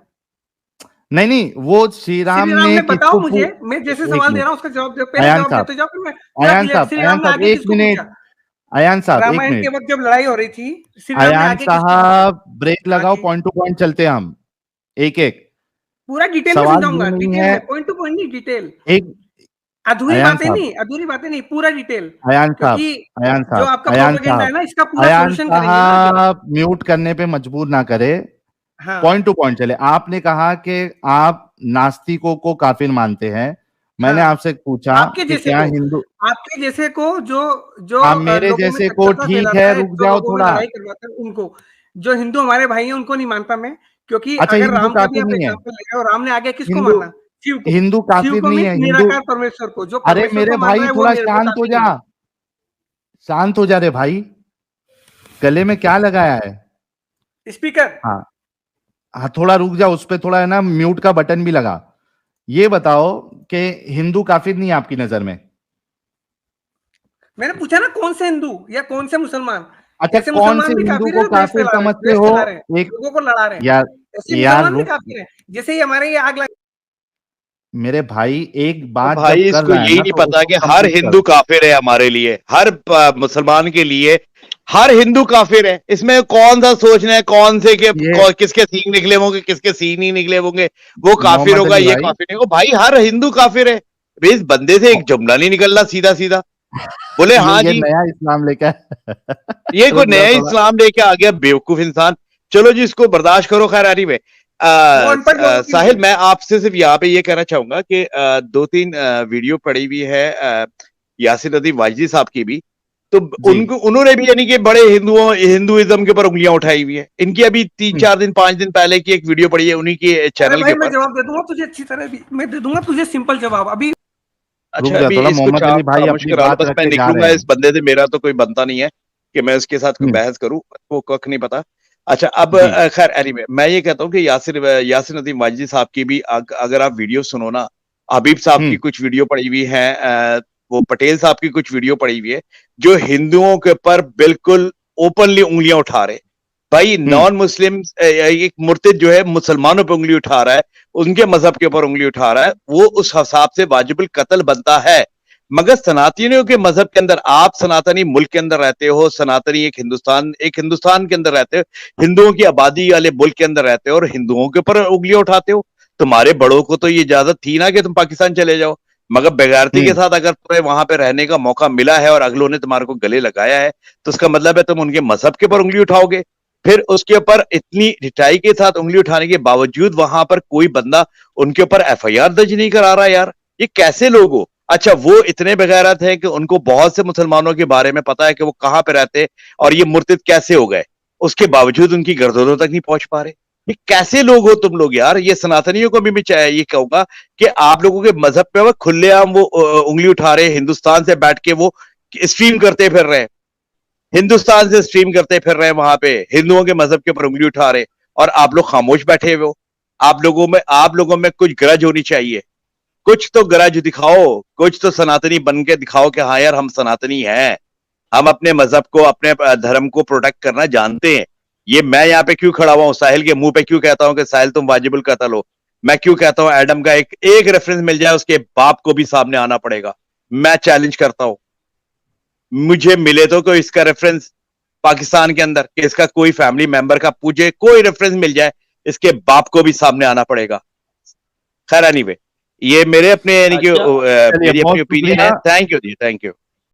नहीं, वो श्री राम ने बताओ मुझे, मैं जैसे सवाल दे रहा हूँ उसका जवाब दो। पहले जवाब देते जाओ, फिर मैं। अयान साहब एक मिनट, अयान साहब रामायण के वक्त जब लड़ाई हो रही थी, अयान साहब ब्रेक लगाओ, पॉइंट टू पॉइंट चलते हैं हम, एक एक पूरा डिटेल में समझाऊंगा, डिटेल में, पॉइंट टू पॉइंट नहीं, डिटेल, एक अधूरी बातें नहीं, पूरा डिटेल। अयान साहब, जो आपका प्रोपेगेंडा है ना, इसका पूरा सॉल्यूशन करेंगे ना। म्यूट करने पे मजबूर ना करे, पॉइंट टू पॉइंट चले। आपने कहा कि आप नास्तिकों को काफिर मानते हैं, मैंने आपसे पूछा कि क्या हिंदू, आपके जैसे को जो मेरे जैसे को, ठीक है रुक जाओ थोड़ा, उनको, जो हिंदू हमारे भाई हैं उनको नहीं मानता मैं, क्योंकि अच्छा, अगर राम का नहीं है, राम ने आगे किसको माना? हिंदू काफिर नहीं है, निराकार परमेश्वर को, जो अरे मेरे भाई थोड़ा शांत हो जा, शांत हो जा रे भाई, गले में क्या लगाया है? स्पीकर। हाँ हाँ, थोड़ा रुक जाओ, उस पे थोड़ा है ना म्यूट का बटन भी लगा। ये बताओ कि हिंदू काफिर नहीं है आपकी नजर में? मैंने पूछा ना कौन से हिंदू या कौन से मुसलमान। अच्छा, ऐसे कौन से मुसलमान भी हिंदू काफिर को है, देश काफिर फैला रहे हैं, समझते देश हो? चला रहे हैं, एक लोगों को लड़ा रहे हैं। यार ऐसे यार मुसलमान भी रुक, काफिर है, जैसे ही हमारे ये आग लगा। मेरे भाई एक तो बात भाई जब कर इसको रहा है यही ना नहीं तो पता उसको कि हर कंप्लीट हिंदू करो। काफिर है हमारे लिए, हर मुसलमान के लिए हर हिंदू काफिर है। इसमें कौन सा सोचना है कौन से के ये किसके सींग निकले होंगे, किसके सींग नहीं निकले होंगे, वो काफिर मोहम्मद होगा, अली ये भाई, काफिर नहीं होगा। भाई हर हिंदू काफिर है भाई, इस बंदे से एक जुमला नहीं निकलना सीधा सीधा। बोले हाँ ये जी, नया इस्लाम लेकर ये कोई रुक जाओ नया थोड़ा। इस्लाम लेके आ गया बेवकूफ इंसान। चलो जी, इसको बर्दाश्त करो। खैर एनीवे, वो अनपढ़ लोगों के साहिल, लिए। मैं आपसे सिर्फ यहाँ पे ये कहना चाहूंगा कि दो तीन वीडियो पड़ी हुई है यासिर नदीम वाजदी साहब की भी, तो जी उन्होंने भी यानी कि बड़े हिंदुइज्म के ऊपर उंगलियां उठाई हुई है। इनकी अभी 3-4 दिन 5 दिन पहले की एक वीडियो पड़ी है उन्हीं के अरे चैनल के भाई मैं ऊपर। जवाब दे दूंगा तुझे अच्छी तरह भी, मैं दे दूंगा तुझे सिंपल जवाब अभी। रुक अच्छा, जा अभी थोड़ा, इसको मोहम्मद अली चाप भाई खामोश अपनी करा लो, बात बस रख मैं के जा निकलूंगा। रहे इस हैं। बंदे से मेरा तो कोई बनता नहीं है कि मैं उसके साथ कोई हम्म, बहस करूं, वो कख नहीं पता। अच्छा, अब जी खैर एनीवे, मैं ये कहता हूं कि यासिर नदीम वाजदी साहब की भी अगर आप वीडियो सुनो ना, हबीब साहब की हम्म कुछ वीडियो पड़ी हुई है, वो पटेल साहब की कुछ वीडियो पड़ी हुई है, जो हिंदुओं के ऊपर बिल्कुल ओपनली उंगलियां उठा रहे। भाई हम्म नॉन मुस्लिम एक मुर्तिद जो है मुसलमानों पे उंगली उठा रहा है, उनके मजहब के ऊपर उंगली उठा रहा है, वो उस हिसाब से वाजिबुल कत्ल बनता है। मगर सनातनियों के मजहब के अंदर, आप सनातनी मुल्क के अंदर रहते हो, सनातनी एक हिंदुस्तान के अंदर रहते हो, हिंदुओं की आबादी वाले मुल्क के अंदर रहते हो और हिंदुओं के ऊपर उंगलियां उठाते हो। तुम्हारे बड़ों को तो ये इजाजत थी ना कि तुम पाकिस्तान चले जाओ, मगर बेगैरती के हम्म साथ अगर तुम्हें वहां पे रहने का मौका मिला है और अगलों ने तुम्हारे को गले लगाया है, तो उसका मतलब है तुम उनके मजहब के ऊपर उंगली उठाओगे। फिर उसके ऊपर इतनी ढिठाई के साथ उंगली उठाने के बावजूद वहां पर कोई बंदा उनके ऊपर एफआईआर दर्ज नहीं करा रहा। यार ये कैसे लोग हो? अच्छा, वो इतने बेगैरत हैं कि उनको बहुत से मुसलमानों के बारे में पता है कि वो कहां पे रहते और ये मुर्तिद कैसे हो गए, उसके बावजूद उनकी गर्दनों तक नहीं पहुंच पा रहे। ये कैसे लोग हो तुम लोग यार? ये सनातनियों को भी मैं ये कहूंगा कि आप लोगों के मजहब पे वो खुलेआम वो उंगली उठा रहे, हिंदुस्तान से बैठ के वो स्ट्रीम करते फिर रहे हैं, हिंदुस्तान से स्ट्रीम करते फिर रहे हैं, वहां पे हिंदुओं के मजहब के ऊपर उंगली उठा रहे, और आप लोग खामोश बैठे हुए हो। आप लोगों में कुछ गरज होनी चाहिए, कुछ तो गरज दिखाओ, कुछ तो सनातनी बन के दिखाओ कि हाँ यार हम सनातनी हैं, हम अपने मजहब को, अपने धर्म को प्रोटेक्ट करना जानते हैं। ये मैं यहाँ पे क्यों खड़ा हुआ हूँ, साहिल के मुंह पे क्यों कहता हूँ कि साहिल तुम वाजिबुल कत्ल हो? मैं क्यों कहता हूँ एडम का एक रेफरेंस मिल जाए, उसके बाप को भी सामने आना पड़ेगा। मैं चैलेंज करता हूं, मुझे मिले तो कोई इसका रेफरेंस पाकिस्तान के अंदर कि इसका कोई फैमिली मेंबर का पूछे, कोई रेफरेंस मिल जाए, इसके बाप को भी सामने आना पड़ेगा। खैर एनीवे, ये मेरे अपने यानी कि चलिए मेरी अपनी बहुत ओपिनियन है। शुक्रिया। थैंक यू जी, थैंक यू।